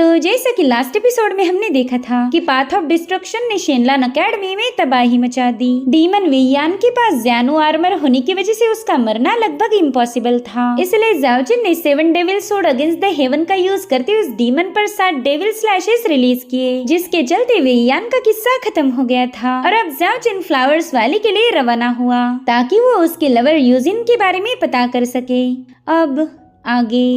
तो जैसा कि लास्ट एपिसोड में हमने देखा था कि पाथ ऑफ डिस्ट्रक्शन ने शेनलान अकेडमी में तबाही मचा दी। डीमन वेयान के पास ज़्यानु आर्मर होने की वजह से उसका मरना लगभग इम्पॉसिबल था, इसलिए ज़ाओजिन ने 7 डेविल सोड अगेंस्ट द हेवन का यूज करते हुए उस डीमन पर 7 डेविल स्लैशेस रिलीज किए, जिसके चलते वेयान का किस्सा खत्म हो गया था। और अब ज़ाओजिन फ्लावर्स वैली के लिए रवाना हुआ ताकि वो उसके लवर यूजिन के बारे में पता कर सके। अब आगे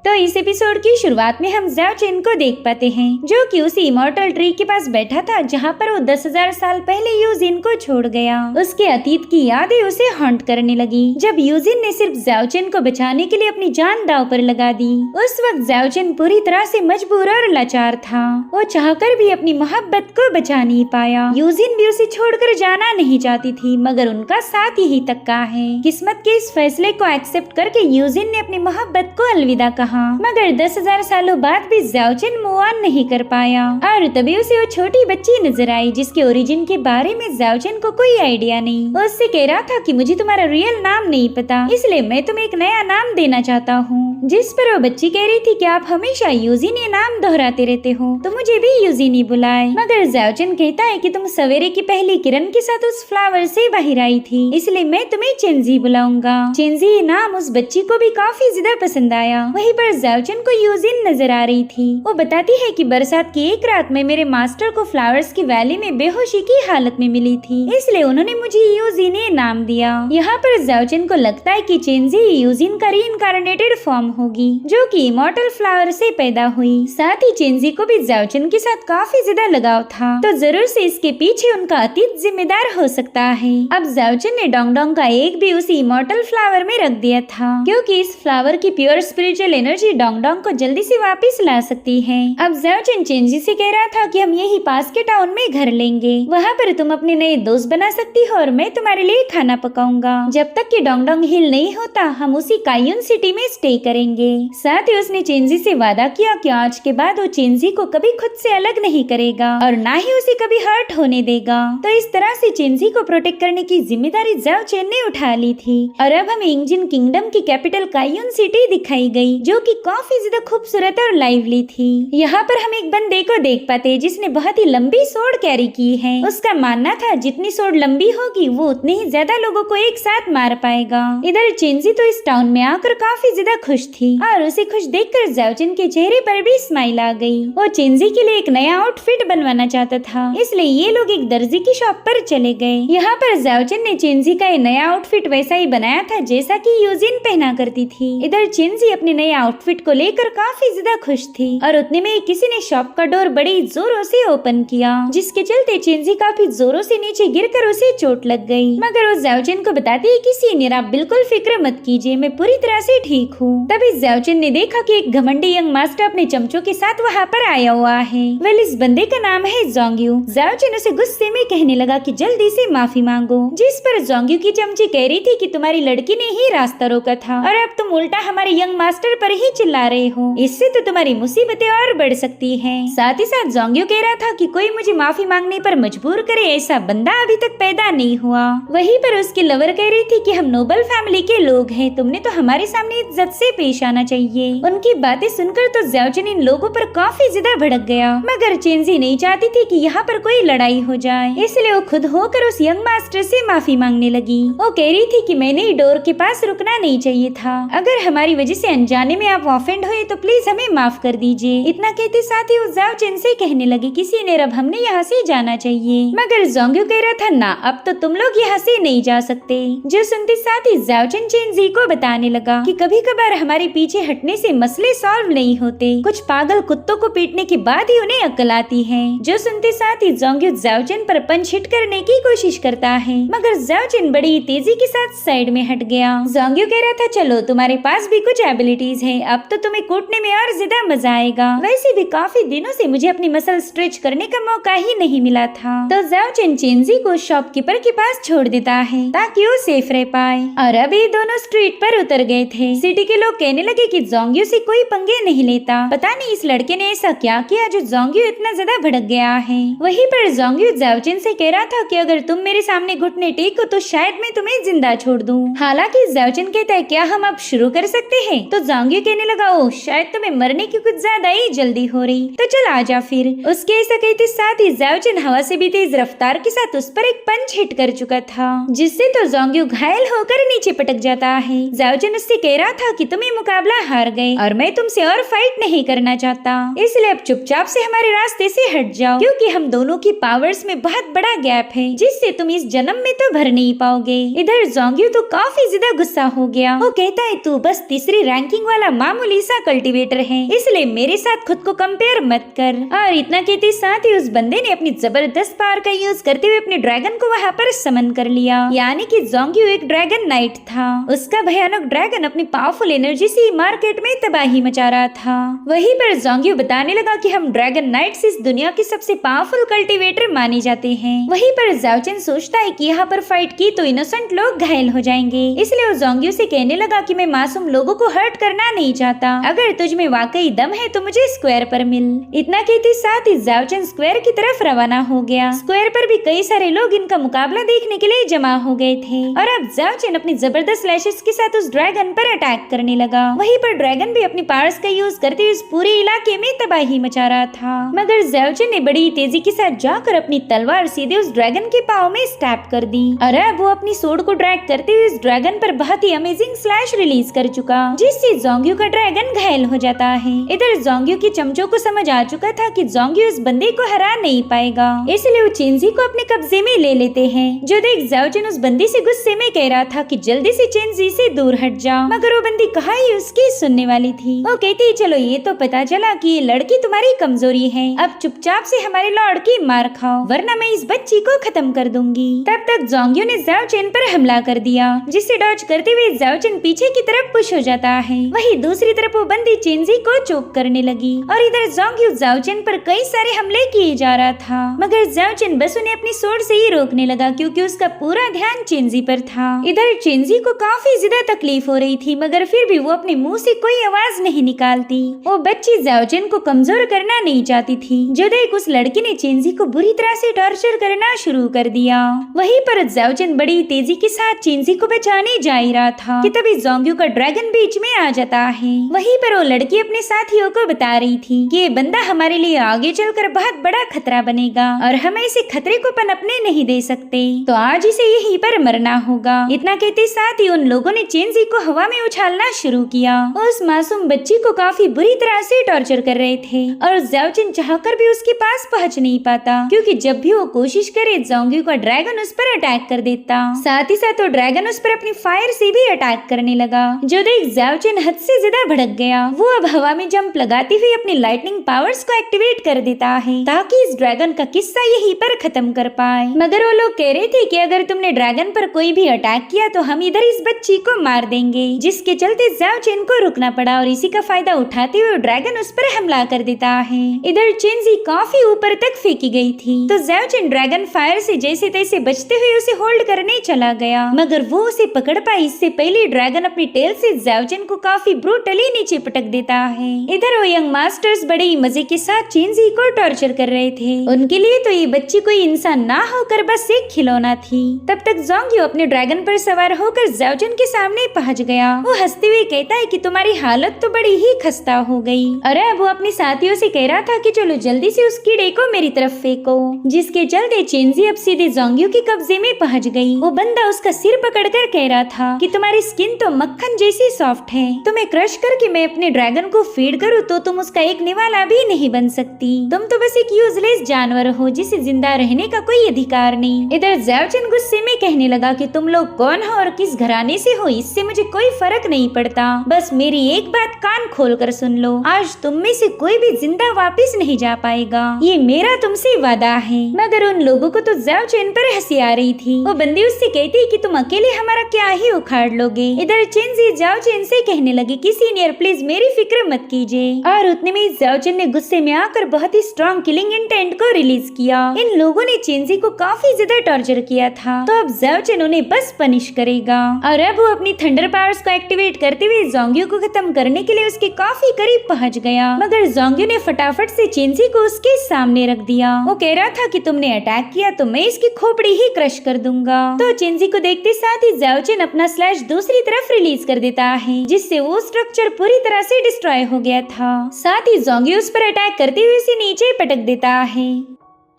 तो इस एपिसोड की शुरुआत में हम ज़ाओजिन को देख पाते हैं जो कि उसी इमॉर्टल ट्री के पास बैठा था जहाँ पर वो 10,000 साल पहले यूजिन को छोड़ गया। उसके अतीत की यादें उसे हॉन्ट करने लगी जब यूजिन ने सिर्फ ज़ाओजिन को बचाने के लिए अपनी जान दांव पर लगा दी। उस वक्त ज़ाओजिन पूरी तरह से मजबूर और लाचार था। वो चाहकर भी अपनी मोहब्बत को बचा नहीं पाया। यूजिन भी उसे छोड़कर जाना नहीं चाहती थी, मगर उनका साथ यही तक का है। किस्मत के इस फैसले को एक्सेप्ट करके यूजिन ने अपनी मोहब्बत को अलविदा कहा, मगर 10,000 सालों बाद भी ज़ाओजिन मूव ऑन नहीं कर पाया। और तभी उसे वो छोटी बच्ची नजर आई जिसके ओरिजिन के बारे में ज़ाओजिन को कोई आइडिया नहीं। वो उससे कह रहा था कि मुझे तुम्हारा रियल नाम नहीं पता, इसलिए मैं तुम्हें एक नया नाम देना चाहता हूँ। जिस पर वो बच्ची कह रही थी कि आप हमेशा यूजिन ये नाम दोहराते रहते हो, तो मुझे भी यूजिन ही बुलाए। मगर ज़ाओजिन कहता है कि तुम सवेरे की पहली किरण के साथ उस फ्लावर से बाहर आई थी, इसलिए मैं तुम्हें चेंजी बुलाऊंगा। चेंजी ये नाम उस बच्ची को भी काफी ज्यादा पसंद आया। वहीं पर ज़ाओजिन को यूजिन नजर आ रही थी। वो बताती है कि बरसात की एक रात में मेरे मास्टर को फ्लावर्स की वैली में बेहोशी की हालत में मिली थी, इसलिए उन्होंने मुझे यूजिन ये नाम दिया। यहाँ पर ज़ाओजिन को लगता है कि चेंजी यूजिन का रीइंकार्नेटेड फॉर्म होगी जो कि इमॉर्टल फ्लावर से पैदा हुई। साथ ही चेंजी को भी ज़ाओजिन के साथ काफी ज्यादा लगाव था, तो जरूर से इसके पीछे उनका अतीत जिम्मेदार हो सकता है। अब ज़ाओजिन ने डोंगडोंग का एग भी उसी इमॉर्टल फ्लावर में रख दिया था, क्योंकि इस फ्लावर की प्योर स्पिरिचुअल एनर्जी डोंगडोंग को जल्दी से वापस ला सकती है। अब ज़ाओजिन चेंजी से कह रहा था कि हम यही पास के टाउन में घर लेंगे, वहाँ पर तुम अपने नए दोस्त बना सकती हो और मैं तुम्हारे लिए खाना पकाऊंगा। जब तक कि डोंगडोंग हिल नहीं होता हम उसी कायुन सिटी में स्टे करेंगे। साथ ही उसने चेंजी से वादा किया कि आज के बाद वो चेंजी को कभी खुद से अलग नहीं करेगा और ना ही उसे कभी हर्ट होने देगा। तो इस तरह से चेंजी को प्रोटेक्ट करने की जिम्मेदारी ज़ाओजिन ने उठा ली थी। और अब हमें इंजिन किंगडम की कैपिटल कायुन सिटी दिखाई गई जो कि काफी ज्यादा खूबसूरत और लाइवली थी। यहाँ पर हम एक बंदे को देख पाते हैं जिसने बहुत ही लंबी सोड कैरी की है। उसका मानना था जितनी सोड लंबी होगी वो उतने ही ज्यादा लोगों को एक साथ मार पाएगा। इधर चेंजी तो इस टाउन में आकर काफी ज्यादा खुश थी और उसे खुश देखकर ज़ाओजिन के चेहरे पर भी स्माइल आ गई। वो चेंजी के लिए एक नया आउटफिट बनवाना चाहता था, इसलिए ये लोग एक दर्जी की शॉप पर चले गए। यहाँ पर ज़ाओजिन ने चेंजी का ये नया आउटफिट वैसा ही बनाया था जैसा कि यूजिन पहना करती थी। इधर चेंजी अपने नए आउटफिट को लेकर काफी ज्यादा खुश थी और उतने में किसी ने शॉप का डोर बड़ी जोरों से ओपन किया, जिसके चलते चेंजी काफी जोरों से नीचे गिरकर उसे चोट लग गई। मगर वो ज़ाओजिन को बताती है कि सीनियर आप बिल्कुल फिक्र मत कीजिए, मैं पूरी तरह से ठीक हूँ। तभी ज़ाओजिन ने देखा कि एक घमंडी यंग मास्टर अपने चमचों के साथ वहाँ पर आया हुआ है। वेल इस बंदे का नाम है जोंग्यू। ज़ाओजिन उसे गुस्से में कहने लगा कि जल्दी से माफी मांगो, जिस पर जोंग्यू की चमची कह रही थी कि तुम्हारी लड़की ने ही रास्ता रोका था और अब तुम उल्टा हमारे यंग मास्टर पर ही चिल्ला रहे हो, इससे तो तुम्हारी मुसीबतें और बढ़ सकती हैं। साथ ही साथ जोंग्यू कह रहा था कि कोई मुझे माफी मांगने पर मजबूर करे ऐसा बंदा अभी तक पैदा नहीं हुआ। वहीं पर उसकी लवर कह रही थी कि हम नोबल फैमिली के लोग हैं, तुमने तो हमारे सामने इज्जत से पेश आना चाहिए। उनकी बातें सुनकर तो ज़ाओजिन इन लोगों पर काफी ज्यादा भड़क गया, मगर चेंजी नहीं चाहती थी कि यहाँ पर कोई लड़ाई हो जाए, इसलिए वो खुद होकर उस यंग मास्टर से माफी मांगने लगी। वो कह रही थी कि मैंने डोर के पास रुकना नहीं चाहिए था, अगर हमारी वजह से अनजाने में आप ऑफेंड हुए तो प्लीज हमें माफ कर दीजिए। इतना कहते साथ ही वो ज़ाओजिन से कहने लगी कि सीनियर अब हमने यहाँ से जाना चाहिए, मगर जोंग्यू कह रहा था ना अब तो तुम लोग यहाँ से नहीं जा सकते। जो सुनते साथ ही ज़ाओजिन चेंजी को बताने लगा कि कभी कभार हमारे पीछे हटने से मसले सॉल्व नहीं होते, कुछ पागल कुत्तों को पीटने के बाद ही उन्हें अक्ल आती है। जो सुनते साथ ही जोंग्यू ज़ाओजिन पर पंच हिट करने की कोशिश करता है, मगर ज़ाओजिन बड़ी तेजी के साथ साइड में हट गया। जोंग्यू कह रहा था चलो तुम्हारे पास भी कुछ एबिलिटीज है, अब तो तुम्हें कूटने में और ज्यादा मजा आएगा। वैसे भी काफी दिनों से मुझे अपनी मसल स्ट्रेच करने का मौका ही नहीं मिला था। तो ज़ाओजिन चेंजी को शॉपकीपर के पास छोड़ देता है ताकि वो सेफ रह पाए। और अब ये दोनों स्ट्रीट पर उतर गए थे। सिटी के लोग कहने लगे कि जोंग्यू से कोई पंगे नहीं लेता, पता नहीं इस लड़के ने ऐसा क्या किया जो जोंग्यू इतना ज्यादा भड़क गया है। वहीं पर जोंग्यू ज़ाओजिन से कह रहा था कि अगर तुम मेरे सामने घुटने टेको तो शायद मैं तुम्हें जिंदा छोड़ दूं। हालांकि ज़ाओजिन कहता है क्या हम अब शुरू कर सकते हैं। तो जोंग्यू कहने लगा, ओ शायद तुम्हें मरने की कुछ ज्यादा ही जल्दी हो रही, तो चल आजा फिर। उसके ऐसा कहते साथ ही ज़ाओजिन हवा से भी तेज रफ्तार के साथ उस पर एक पंच हिट कर चुका था, जिससे तो जोंग्यू घायल होकर नीचे पटक जाता है। ज़ाओजिन उससे कह रहा था कि तुम ये मुकाबला हार गए और मैं तुमसे और फाइट नहीं करना चाहता, इसलिए अब चुपचाप से हमारे रास्ते से हट जाओ, क्योंकि हम दोनों की पावर्स में बहुत बड़ा गैप है जिससे तुम इस जन्म में तो भर नहीं पाओगे। इधर जोंग्यू तो काफी ज्यादा गुस्सा हो गया। वो कहता है तू बस तीसरी रैंकिंग वाला मामूली सा कल्टीवेटर है, इसलिए मेरे साथ खुद को कंपेयर मत कर। और इतना कहते साथ ही उस बंदे ने अपनी जबरदस्त पावर का यूज करते हुए अपने ड्रैगन को वहाँ पर समन कर लिया, यानी कि जोंग्यू एक ड्रैगन नाइट था। उसका भयानक ड्रैगन अपनी पावरफुल एनर्जी से मार्केट में तबाही मचा रहा था। वहीं पर जोंग्यू बताने लगा कि हम ड्रैगन नाइट्स इस दुनिया के सबसे पावरफुल कल्टीवेटर माने जाते हैं। वहीं पर ज़ाओजिन सोचता है कि यहाँ पर फाइट की तो इनोसेंट लोग घायल हो जाएंगे, इसलिए वो जोंग्यू से कहने लगा कि मैं मासूम लोगों को हर्ट करना नहीं चाहता, अगर तुझ में वाकई दम है तो मुझे स्क्वायर पर मिल। इतना कहते साथ ही ज़ाओजिन स्क्वायर की तरफ रवाना हो गया। स्क्वायर पर भी कई सारे लोग इनका मुकाबला देखने के लिए जमा हो गए थे और अब ज़ाओजिन अपनी जबरदस्त लैशेस के साथ उस ड्रैगन पर अटैक करने लगा। वहीं पर ड्रैगन भी अपनी पावर्स का यूज करते हुए इस पूरे इलाके में तबाही मचा रहा था, मगर ज़ाओजिन ने बड़ी तेजी के साथ जाकर अपनी तलवार सीधे उस ड्रैगन के पाँव में स्टैप कर दी और अब वो अपनी सोड को ड्रैग करते हुए इस ड्रैगन पर बहुत ही अमेजिंग स्लैश रिलीज कर चुका, जिससे जोंग्यू का ड्रैगन घायल हो जाता है। इधर जोंग्यू के चमचों को समझ आ चुका था कि जोंग्यू इस बंदे को हरा नहीं पाएगा, इसलिए वो चेंजी को अपने कब्जे में ले लेते हैं। जो देख ज़ाओजिन उस बंदी से गुस्से में कह रहा था कि जल्दी से चेंजी से दूर हट जा, मगर वो बंदी कहाँ ही उसकी सुनने वाली थी। वो कहती चलो ये तो पता चला कि ये लड़की तुम्हारी कमजोरी है, अब चुपचाप से हमारे लॉर्ड की मार खाओ वरना मैं इस बच्ची को खत्म कर दूंगी। तब तक जोंग्यू ने ज़ाओजिन पर हमला कर दिया, जिसे डॉज करते हुए ज़ाओजिन पीछे की तरफ पुश हो जाता है। वहीं दूसरी तरफ वो बंदी चेंजी को चोक करने लगी और इधर जोंग्यू ज़ाओजिन पर कई सारे हमले किए जा रहा था, मगर ज़ाओजिन बस उन्हें अपनी सोड से ही रोकने लगा क्योंकि उसका पूरा ध्यान चेंजी पर था। इधर चेंजी को काफी ज्यादा तकलीफ हो रही थी, मगर फिर भी वो अपने मुंह से कोई आवाज नहीं निकालती। वो बच्ची ज़ाओजिन को कमजोर करना नहीं चाहती थी। जो देख उस लड़की ने चेंजी को बुरी तरह से टॉर्चर करना शुरू कर दिया। वहीं पर ज़ाओजिन बड़ी तेजी के साथ चेंजी को बचाने जा ही रहा था कि तभी जोंग्यू का ड्रैगन बीच में आ जाता है। वहीं पर वो लड़की अपने साथियों को बता रही थी कि ये बंदा हमारे लिए आगे चलकर बहुत बड़ा खतरा बनेगा और हम इसे खतरे को पनपने नहीं दे सकते, तो आज इसे यहीं पर मरना होगा। इतना कहते साथ ही उन लोगों ने चेंजी को हवा में उछालना शुरू किया। उस मासूम बच्ची को काफी बुरी तरह से टॉर्चर कर रहे थे और ज़ाओजिन चाहकर भी उसके पास पहुंच नहीं पाता, क्योंकि जब भी वो कोशिश करे जोंग्यू का ड्रैगन उस पर अटैक कर देता। साथ ही साथ वो ड्रैगन उस पर अपनी फायर से भी अटैक करने लगा। जो देख ज़ाओजिन हद से ज्यादा भड़क गया। वो अब हवा में जंप लगाती हुई अपनी लाइटनिंग पावर्स को एक्टिवेट कर देता है ताकि इस ड्रैगन का किस्सा यहीं पर खत्म कर पाए। मगर वो लोग कह रहे थे कि अगर तुमने ड्रैगन पर कोई भी अटैक किया तो हम इधर इस बच्ची को मार देंगे, जिसके चलते ज़ाओजिन को रुकना पड़ा और इसी का फायदा उठाते हुए ड्रैगन उस पर हमला कर देता है। इधर चेंजी काफी ऊपर तक फेंकी गई थी, तो ज़ाओजिन ड्रैगन फायर से जैसे तैसे बचते हुए उसे होल्ड करने चला गया, मगर वो उसे पकड़ पाई इससे पहले ड्रैगन अपनी टेल से ज़ाओजिन को काफी ब्रूटली नीचे पटक देता है। इधर वो यंग मास्टर्स बड़े ही मजे के साथ चेंजी को टॉर्चर कर रहे थे। उनके लिए तो ये बच्ची कोई इंसान ना होकर बस एक खिलौना थी। तब तक जोंग्यू अपने ड्रैगन पर सवार होकर ज़ाओजिन के सामने पहुंच गया। वो हंसते हुए कहता है कि तुम्हारी हालत तो बड़ी ही खस्ता हो गई। अरे अब वो अपने साथियों से कह रहा था कि चलो जल्दी से उस कीड़े को मेरी तरफ फेंको, जिसके चलते चेंजी अब सीधे जोंग्यू के कब्जे में पहुंच गई। वो बंदा उसका सिर पकड़कर कह रहा था कि तुम्हारी स्किन तो मक्खन जैसी सॉफ्ट है, तुम्हें क्रश करके मैं अपने ड्रैगन को फीड करूँ तो तुम उसका एक निवाला भी नहीं बन सकती। तुम तो बस एक यूजलेस जानवर हो जिसे जिंदा रहने का कोई अधिकार नहीं। इधर ज़ाओजिन गुस्से में कहने लगा कि तुम लोग कौन हो और किस घराने से हो, इससे मुझे कोई फर्क नहीं पड़ता, बस मेरी एक बात कान खोल कर सुन लो, आज तुम में से कोई भी जिंदा वापस नहीं जा पाएगा, ये मेरा तुमसे वादा है। मगर उन लोगों को तो ज़ाओजिन पर हंसी आ रही थी। वो बंदी उससे कहती कि तुम अकेले हमारा क्या ही उखाड़ लोगे। इधर चेंजी ज़ाओजिन से कहने लगी कि सीनियर प्लीज मेरी फिक्र मत कीजिए, और उतने में ज़ाओजिन ने गुस्से में आकर बहुत ही स्ट्रॉन्ग किलिंग इंटेंट को रिलीज किया। इन लोगों ने चेंजी को काफी ज्यादा टॉर्चर किया था, तो अब ज़ाओजिन उन्हें बस पनिश करेगा। और अब वो अपनी थंडर पावर्स को एक्टिवेट करते हुए जोंग्यू को खत्म करने के लिए उसके काफी करीब पहुंच गया, मगर जोंग्यू ने फटाफट से चेंजी को उसके सामने रख दिया। वो कह रहा था कि तुमने अटैक किया तो मैं इसकी खोपड़ी ही क्रश कर दूंगा। तो चेंजी को देखते साथ ही ज़ाओजिन अपना स्लैश दूसरी तरफ रिलीज कर देता है, जिससे वो उस स्ट्रक्चर पूरी तरह से डिस्ट्रॉय हो गया था। साथ ही जोंगी उस पर अटैक करते हुए उसे नीचे पटक देता है,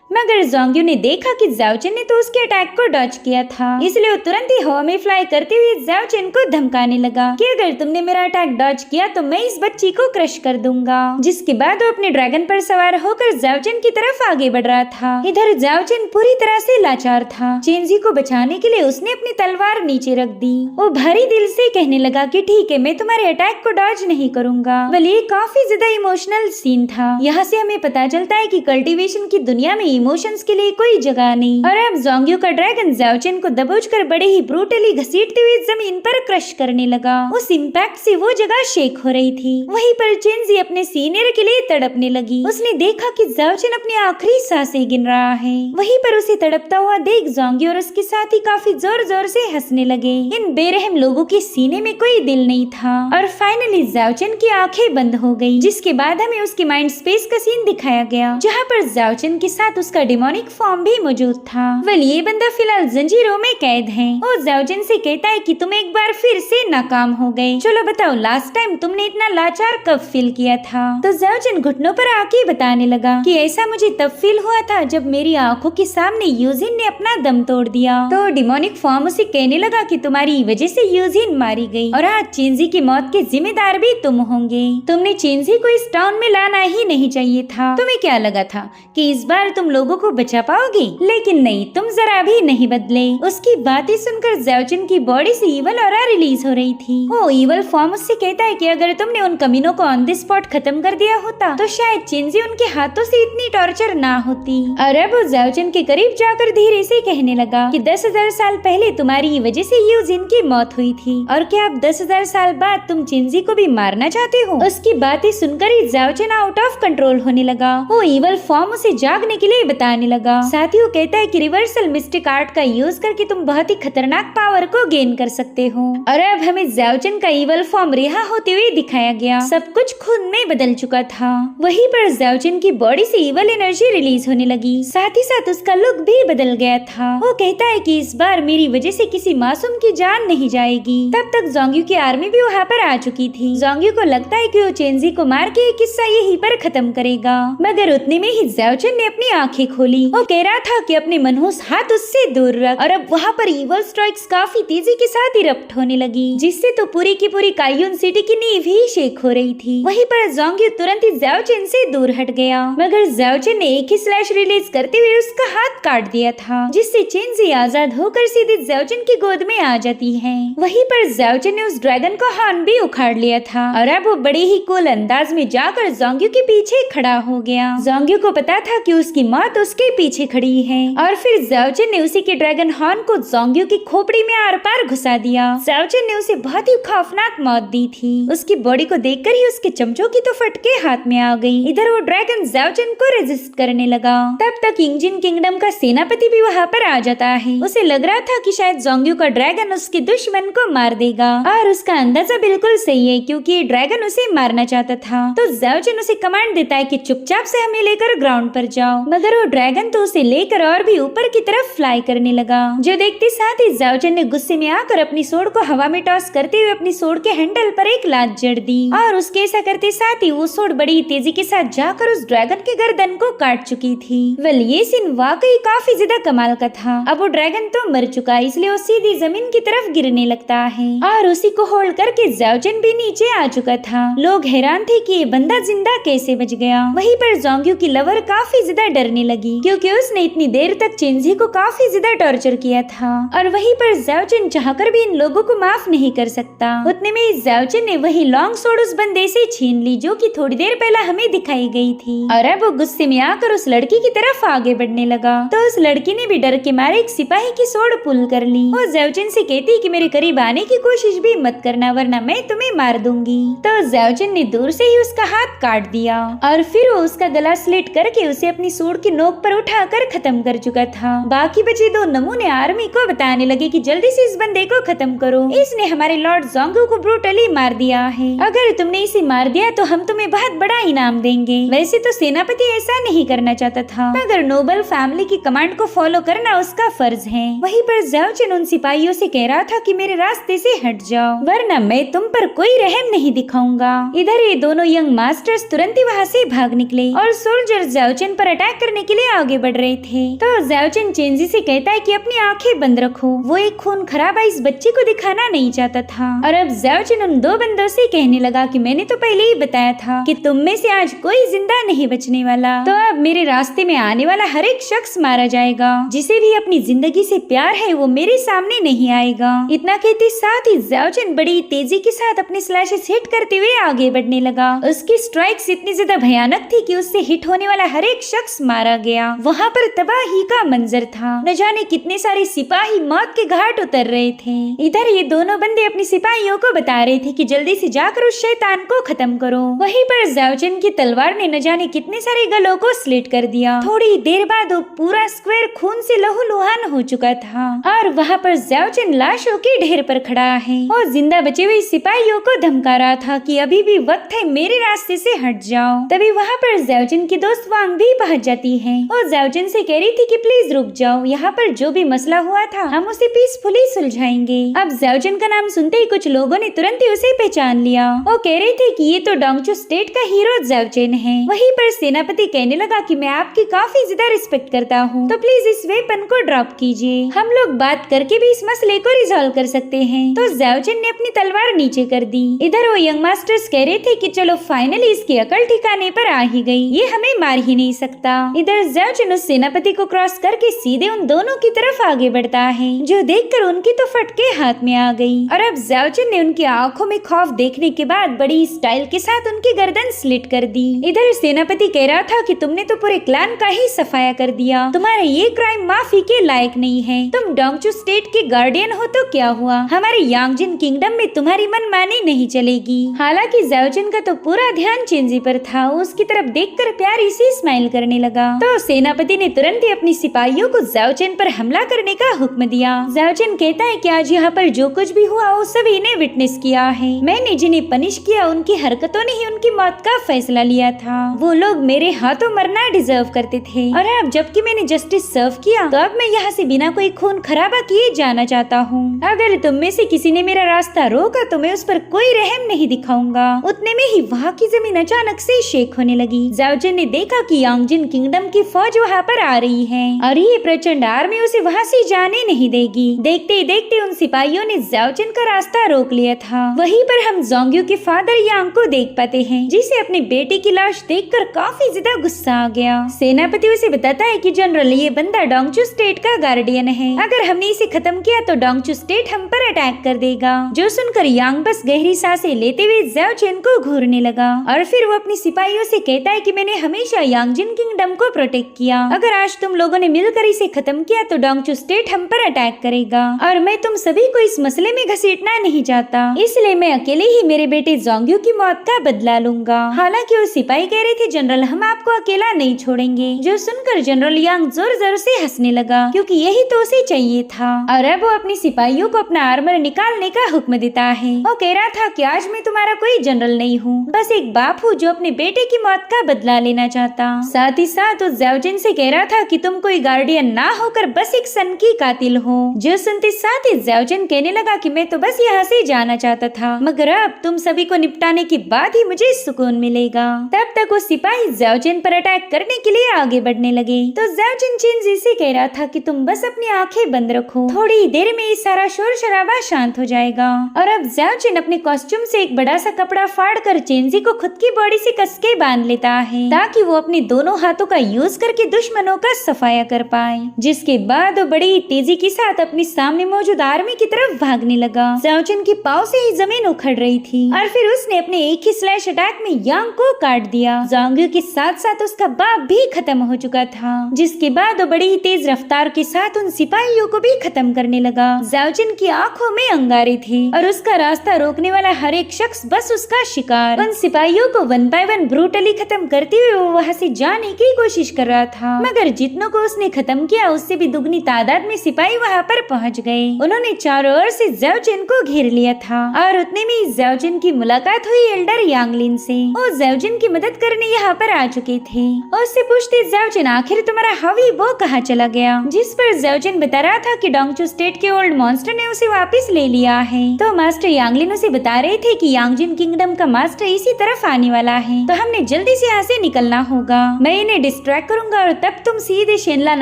मगर जोंग्यू ने देखा कि ज़ाओचेन ने तो उसके अटैक को डॉज किया था, इसलिए वो तुरंत ही हवा में फ्लाई करते हुए ज़ाओचेन को धमकाने लगा कि अगर तुमने मेरा अटैक डॉज किया तो मैं इस बच्ची को क्रश कर दूंगा। जिसके बाद वो अपने ड्रैगन पर सवार होकर ज़ाओचेन की तरफ आगे बढ़ रहा था। इधर ज़ाओचेन पूरी तरह से लाचार था। चेंजी को बचाने के लिए उसने अपनी तलवार नीचे रख दी। वो भारी दिल से कहने लगा कि ठीक है, मैं तुम्हारे अटैक को डॉज नहीं करूंगा। वेल, ये काफी ज्यादा इमोशनल सीन था। यहाँ से हमें पता चलता है कि कल्टीवेशन की दुनिया में इमोशंस के लिए कोई जगह नहीं। और अब जोंग्यू का ड्रैगन ज़ाओचेन को दबोचकर बड़े ही ब्रूटली घसीटते हुए जमीन पर क्रश करने लगा। उस इम्पैक्ट से वो जगह शेक हो रही थी। वहीं पर चेंजी अपने सीनियर के लिए तड़पने लगी। उसने देखा कि ज़ाओचेन अपनी आखिरी सांसें गिन रहा है। वहीं पर उसे तड़पता हुआ देख जोंग्यू और उसके साथी काफी जोर जोर से हंसने लगे। इन बेरहम लोगों के सीने में कोई दिल नहीं था। और फाइनली ज़ाओचेन की आंखें बंद हो गई, जिसके बाद हमें उसके माइंड स्पेस का सीन दिखाया गया, जहाँ पर ज़ाओचेन के साथ उसका डिमोनिक फॉर्म भी मौजूद था। वेल, ये बंदा फिलहाल जंजीरों में कैद है। वो ज़ाओचेन से कहता है कि तुम एक बार फिर से नाकाम हो गए। चलो बताओ, लास्ट टाइम तुमने इतना लाचार कब फील किया था? तो ज़ाओचेन घुटनों पर आके बताने लगा कि ऐसा मुझे तब फील हुआ था जब मेरी आंखों के सामने यूजिन ने अपना दम तोड़ दिया। तो डिमोनिक फॉर्म उसे कहने लगा कि तुम्हारी वजह से यूजिन मारी गई और आज चेंजी की मौत के जिम्मेदार भी तुम होंगे। तुमने चेंजी को इस टाउन में लाना ही नहीं चाहिए था। तुम्हें क्या लगा था कि इस बार तुम लोगों को बचा पाओगे? लेकिन नहीं, तुम जरा भी नहीं बदले। उसकी बातें सुनकर ज़ाओचेन की बॉडी से ईवल ऑरा रिलीज हो रही थी। वो ईवल फॉर्म उससे कहता है कि अगर तुमने उन कमीनों को ऑन द स्पॉट खत्म कर दिया होता तो शायद चेंजी उनके हाथों से इतनी टॉर्चर ना होती। और अब वो ज़ाओचेन के करीब जाकर धीरे से कहने लगा कि 10,000 साल पहले तुम्हारी वजह से यूजिन की मौत हुई थी, और क्या अब 10,000 साल बाद तुम चेंजी को भी मारना चाहते हो? उसकी बातें सुनकर ही ज़ाओचेन आउट ऑफ कंट्रोल होने लगा। वो ईवल फॉर्म उसे जागने के लिए बताने लगा। साथ ही वो कहता है कि रिवर्सल मिस्टिक आर्ट का यूज करके तुम बहुत ही खतरनाक पावर को गेन कर सकते हो। और अब हमें ज़ाओचेन का ईवल फॉर्म रिहा होते हुए दिखाया गया। सब कुछ खून में बदल चुका था। वहीं पर ज़ाओचेन की बॉडी से ईवल एनर्जी रिलीज होने लगी। साथ ही साथ उसका लुक भी बदल गया था। वो कहता है कि इस बार मेरी वजह से किसी मासूम की जान नहीं जाएगी। तब तक जोंग्यू की आर्मी भी वहाँ पर आ चुकी थी। जोंग्यू को लगता है कि वो चेंजी को मार के किस्सा यहीं पर खत्म करेगा, मगर उतने में ही ज़ाओचेन ने अपनी आंखें खोली। वो कह रहा था कि अपने मनहूस हाथ उससे दूर रख। और अब वहाँ पर ईवल स्ट्राइक्स काफी तेजी के साथ इरप्ट होने लगी, जिससे तो पूरी की पूरी कायून सिटी की नींव ही शेक हो रही थी। वहीं पर जोंग्यू तुरंत ही ज़ाओचेन से दूर हट गया, मगर ज़ाओचेन ने एक ही स्लैश रिलीज करते हुए उसका हाथ काट दिया था, जिससे चेंजी आजाद होकर सीधे ज़ाओचेन की गोद में आ जाती है। वहीं पर ज़ाओचेन ने उस ड्रैगन का हॉर्न भी उखाड़ लिया था और अब वो बड़े ही कूल अंदाज में जाकर जोंग्यू के पीछे खड़ा हो गया। जोंग्यू को पता था कि उसकी मौत उसके पीछे खड़ी है। और फिर ज़ाओचेन ने उसी के ड्रैगन हॉर्न को जोंग्यू की खोपड़ी में आर पार घुसा दिया। ज़ाओचेन ने उसे बहुत ही खौफनाक मौत दी थी। उसकी बॉडी को देखकर ही उसके चमचों की तो फटके हाथ में आ गई। इधर वो ड्रैगन ज़ाओचेन को रेजिस्ट करने लगा। तब तक इंजिन किंगडम का सेनापति भी वहाँ पर आ जाता है। उसे लग रहा था कि शायद जोंग्यू का ड्रैगन उसके दुश्मन को मार देगा, और उसका अंदाजा बिल्कुल सही है क्योंकि ये ड्रैगन उसे मारना चाहता था। तो ज़ाओचेन उसे कमांड देता है कि चुपचाप से हमें लेकर ग्राउंड पर जाओ, मगर वो ड्रैगन तो उसे लेकर और भी ऊपर की तरफ फ्लाई करने लगा। जो देखते साथ ही ज़ाओचेन ने गुस्से में आकर अपनी सोड को हवा में टॉस करते हुए अपनी सोड के हैंडल पर एक लात जड़ दी, और उसके ऐसा करते साथ ही वो सोड बड़ी तेजी के साथ जाकर उस ड्रैगन के गर्दन को काट चुकी थी। वेल, ये सीन वाकई काफी ज्यादा कमाल का था। अब वो ड्रैगन तो मर चुका, इसलिए वो सीधी जमीन की तरफ गिरने लगता है, और उसी को होल्ड करके ज़ाओचेन भी नीचे आ चुका था। लोग हैरान थे कि ये बंदा जिंदा कैसे बच गया। वहीं पर जोंग्यू की लवर काफी ज्यादा डरने लगी, क्योंकि उसने इतनी देर तक चेंजी को काफी ज्यादा टॉर्चर किया था, और वहीं पर ज़ाओचेन चाहकर भी इन लोगों को माफ नहीं कर सकता। उतने में ज़ाओचेन ने वही लॉन्ग सोड उस बंदे से छीन ली, जो कि थोड़ी देर पहले हमें दिखाई गई थी, और अब वो गुस्से में आकर उस लड़की की तरफ आगे बढ़ने लगा। तो उस लड़की ने भी डर के मारे एक सिपाही की सोड पुल कर ली। वो ज़ाओचेन से कहती कि मेरे करीब आने की कोशिश भी मत करना, वरना मैं तुम्हें मार दूंगी। तो ज़ाओचेन ने दूर से ही उसका हाथ काट दिया, और फिर वो उसका गला स्लिट करके उसे अपनी सोड की नोक पर उठाकर खत्म कर चुका था। बाकी बचे 2 नमूने आर्मी को बताने लगे कि जल्दी से इस बंदे को खत्म करो, इसने हमारे लॉर्ड जोंगू को ब्रूटली मार दिया है। अगर तुमने इसे मार दिया तो हम तुम्हें बहुत बड़ा इनाम देंगे। वैसे तो सेनापति ऐसा नहीं करना चाहता था, मगर नोबल फैमिली की कमांड को फॉलो करना उसका फर्ज है। वहीं पर ज़ाओ चेन उन सिपाहियों से कह रहा था कि मेरे रास्ते से हट जाओ, वरना मैं तुम पर कोई रहम नहीं दिखाऊंगा। इधर ये दोनों यंग मास्टर्स तुरंत ही वहाँ से भाग निकले और सोल्जर ज़ाओ चेन पर अटैक करने के लिए आगे बढ़ रहे थे। तो ज़ाओ चेन चेंजी से कहता है कि अपनी आंखें बंद रखो, वो एक खून खराबा इस बच्चे को दिखाना नहीं चाहता था। और अब ज़ाओ चेन उन 2 बंदों से कहने लगा कि मैंने तो पहले ही बताया था कि तुम में से आज कोई जिंदा नहीं बचने वाला, तो अब मेरे रास्ते में आने वाला हर एक शख्स मारा जाएगा। जिसे भी अपनी जिंदगी से प्यार है वो मेरे सामने नहीं आएगा। इतना कहते साथ ही ज़ाओ चेन बड़ी तेजी के साथ अपने स्लैशेस हिट करते हुए आगे बढ़ने लगा। उसकी स्ट्राइक्स इतनी ज्यादा भयानक थी कि उससे हिट होने वाला हर एक शख्स मारा गया। वहाँ पर तबाही का मंजर था, न जाने कितने सारे सिपाही मौत के घाट उतर रहे थे। इधर ये दोनों बंदे अपने सिपाहियों को बता रहे थे कि जल्दी से जाकर उस शैतान को खत्म करो। वहीं पर ज़ाओ चेन की तलवार ने न जाने कितने सारे गलों को स्लिट कर दिया। थोड़ी देर बाद वो पूरा स्क्वायर खून से लहूलुहान हो चुका था और वहाँ पर ज़ाओ चेन लाशों के ढेर पर खड़ा है और जिंदा बचे हुए सिपाहियों को धमका रहा था कि अभी भी वक्त है, मेरे रास्ते से हट जाओ। तभी वहाँ पर ज़ाओ चेन की दोस्त वांग भी पहुँच जाती है और ज़ाओ चेन से कह रही थी कि प्लीज रुक जाओ, यहाँ पर जो भी मसला हुआ था हम उसे पीसफुली सुलझाएंगे। अब ज़ाओ चेन का नाम सुनते ही कुछ लोगों ने तुरंत ही उसे पहचान लिया। वो कह रहे थे कि ये तो डोंगचू स्टेट का हीरो ज़ाओ चेन है। वहीं पर सेनापति कहने लगा कि मैं आपकी काफी ज्यादा रिस्पेक्ट करता हूँ, तो प्लीज इस वेपन को ड्रॉप कीजिए, हम लोग बात करके भी इस मसले को रिजॉल्व कर सकते हैं। तो ज़ाओ चेन ने अपनी तलवार नीचे कर दी। इधर वो यंग मास्टर्स कह रहे थे कि चलो फाइनली इसकी अकल ठिकाने पर आ ही गई, ये हमें मार ही नहीं सकता। इधर ज़ाओ चेन उस सेनापति को क्रॉस करके सीधे उन दोनों की तरफ आगे बढ़ता है, जो देखकर उनकी तो फटके हाथ में आ गई। और अब ज़ाओ चेन ने उनकी आंखों में खौफ देखने के बाद बड़ी स्टाइल के साथ उनकी गर्दन स्लिट कर दी। इधर सेनापति कह रहा था कि तुमने तो पूरे क्लैन का ही सफाया कर दिया, तुम्हारा ये क्राइम माफी के लायक नहीं है। तुम डोंगचू स्टेट के गार्डियन हो तो क्या हुआ, हमारे यांगजिन किंगडम में तुम्हारी मनमानी नहीं चलेगी। हालांकि ज़ाओ चेन का तो पूरा ध्यान चेंजी पर था, उसकी तरफ देखकर प्यारी सी स्माइल करने लगा। तो सेनापति ने तुरंत ही अपनी सिपाहियों को ज़ाओ चेन पर हमला करने का हुक्म दिया। ज़ाओ चेन कहता है कि आज यहाँ पर जो कुछ भी हुआ वो सभी ने विटनेस किया है, मैंने जिन्हें पनिश किया उनकी हरकतों ने ही उनकी मौत का फैसला लिया था। वो लोग मेरे हाथों मरना डिजर्व करते थे और अब जबकि मैंने जस्टिस सर्व किया तो अब मैं यहाँ से बिना कोई खून खराबा किए जाना चाहता हूँ। अगर तुम में से किसी ने मेरा रास्ता रोका तो मैं उस पर कोई रहम नहीं दिखाऊंगा। उतने में ही वहाँ की जमीन अचानक से शेक होने लगी। ज़ाओ चेन ने देखा कि यांगजिन किंगडम की फौज वहाँ पर आ रही है और ये प्रचंड आर्मी उसे वहाँ से जाने नहीं देगी। देखते ही देखते उन सिपाहियों ने ज़ाओ चेन का रास्ता रोक लिया था। वहीं पर हम जोंग्यू के फादर यांग को देख पाते हैं, जिसे अपने बेटे की लाश देखकर काफी ज्यादा गुस्सा आ गया। सेनापति उसे बताता है कि जनरल ये बंदा डोंगचू स्टेट का गार्डियन है, अगर हमने इसे खत्म किया तो डोंगचू स्टेट हम पर अटैक कर देगा। जो सुनकर यांग बस गहरी सांसें लेते हुए ज़ाओ चेन को घूरने लगा और फिर वो अपनी सिपाहियों से कहता है कि मैंने हमेशा यांगजिन किंगडम को प्रोटेक्ट किया, अगर आज तुम लोगों ने मिलकर इसे खत्म किया तो डोंगचू स्टेट हम पर अटैक करेगा और मैं तुम सभी को इस मसले में घसीटना नहीं चाहता, इसलिए मैं अकेले ही मेरे बेटे जोंग्यू की मौत का बदला लूंगा। हालांकि वो सिपाही कह रहे थे जनरल हम आपको अकेला नहीं छोड़ेंगे। जो सुनकर जनरल यांग जोर जोर से हंसने लगा, क्योंकि यही तो उसे चाहिए था। और अब वो अपने सिपाहियों को अपना आर्मर निकालने का हुक्म देता है। वो कह रहा था कि आज मैं तुम्हारा कोई जनरल नहीं हूँ, बस एक बाप हूँ जो अपने बेटे की मौत का बदला लेना चाहता। साथ ही साथ वो ज़ाओ चेन से कह रहा था कि तुम कोई गार्डियन ना होकर बस एक सन की कातिल हो। जो सुनते साथ ही ज़ाओ चेन कहने लगा कि मैं तो बस यहाँ से जाना चाहता था, मगर अब तुम सभी को निपटाने के बाद ही मुझे सुकून मिलेगा। तब तक वो सिपाही ज़ाओ चेन पर अटैक करने के लिए आगे बढ़ने लगे। तो ज़ाओ चेन चेंजी से कह रहा था कि तुम बस अपनी आंखें बंद रखो, थोड़ी देर में ये सारा शोर शराबा शांत हो जाएगा। और अब ज़ाओ चेन अपने कॉस्ट्यूम से एक बड़ा सा कपड़ा फाड़कर चेंजी को खुद की बॉडी से कस के बांध लेता है, ताकि वो अपने दोनों हाथों का यूज करके दुश्मनों का सफाया कर पाए। जिसके बाद वो बड़ी तेजी के साथ अपने सामने मौजूद आर्मी की तरफ भागने लगा। ज़ाओ चेन के पाँव से ही जमीन उखड़ रही थी और फिर उसने अपने एक ही स्लैश अटैक में यांग को काट दिया। जोंग्यू के साथ साथ उसका बाप भी खत्म हो चुका था। जिसके बाद वो बड़ी तेज रफ्तार के साथ उन सिपाहियों को भी खत्म करने लगा। ज़ाओ चेन की आंखों में अंगारे थे और उसका रास्ता रोकने वाला हर एक शख्स बस उसका शिकार। उन सिपाहियों को वन बाय वन ब्रूटली खत्म करते हुए वो वहाँ से जाने की कोशिश कोशिश कर रहा था, मगर जितनों को उसने खत्म किया उससे भी दुगनी तादाद में सिपाही वहाँ पर पहुँच गए। उन्होंने चारों ओर से ज़ाओ जिन को घेर लिया था और उतने में ज़ाओ जिन की मुलाकात हुई एल्डर यांगलिन से। वो ज़ाओ जिन की मदद करने यहाँ पर आ चुके थे। उससे पूछते ज़ाओ जिन आखिर तुम्हारा हावी वो कहाँ चला गया, जिस पर ज़ाओ जिन बता रहा था कि डोंगचू स्टेट के ओल्ड मॉन्स्टर ने उसे वापस ले लिया है। तो मास्टर यांगलिन उसे बता रहे थे कि यांगजिन किंगडम का मास्टर इसी तरफ आने वाला है, तो हमने जल्दी से यहाँ से निकलना होगा। मैं इन्हें डिस्ट्रैक्ट करूंगा और तब तुम सीधे शेनलान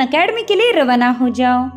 अकेडमी के लिए रवाना हो जाओ।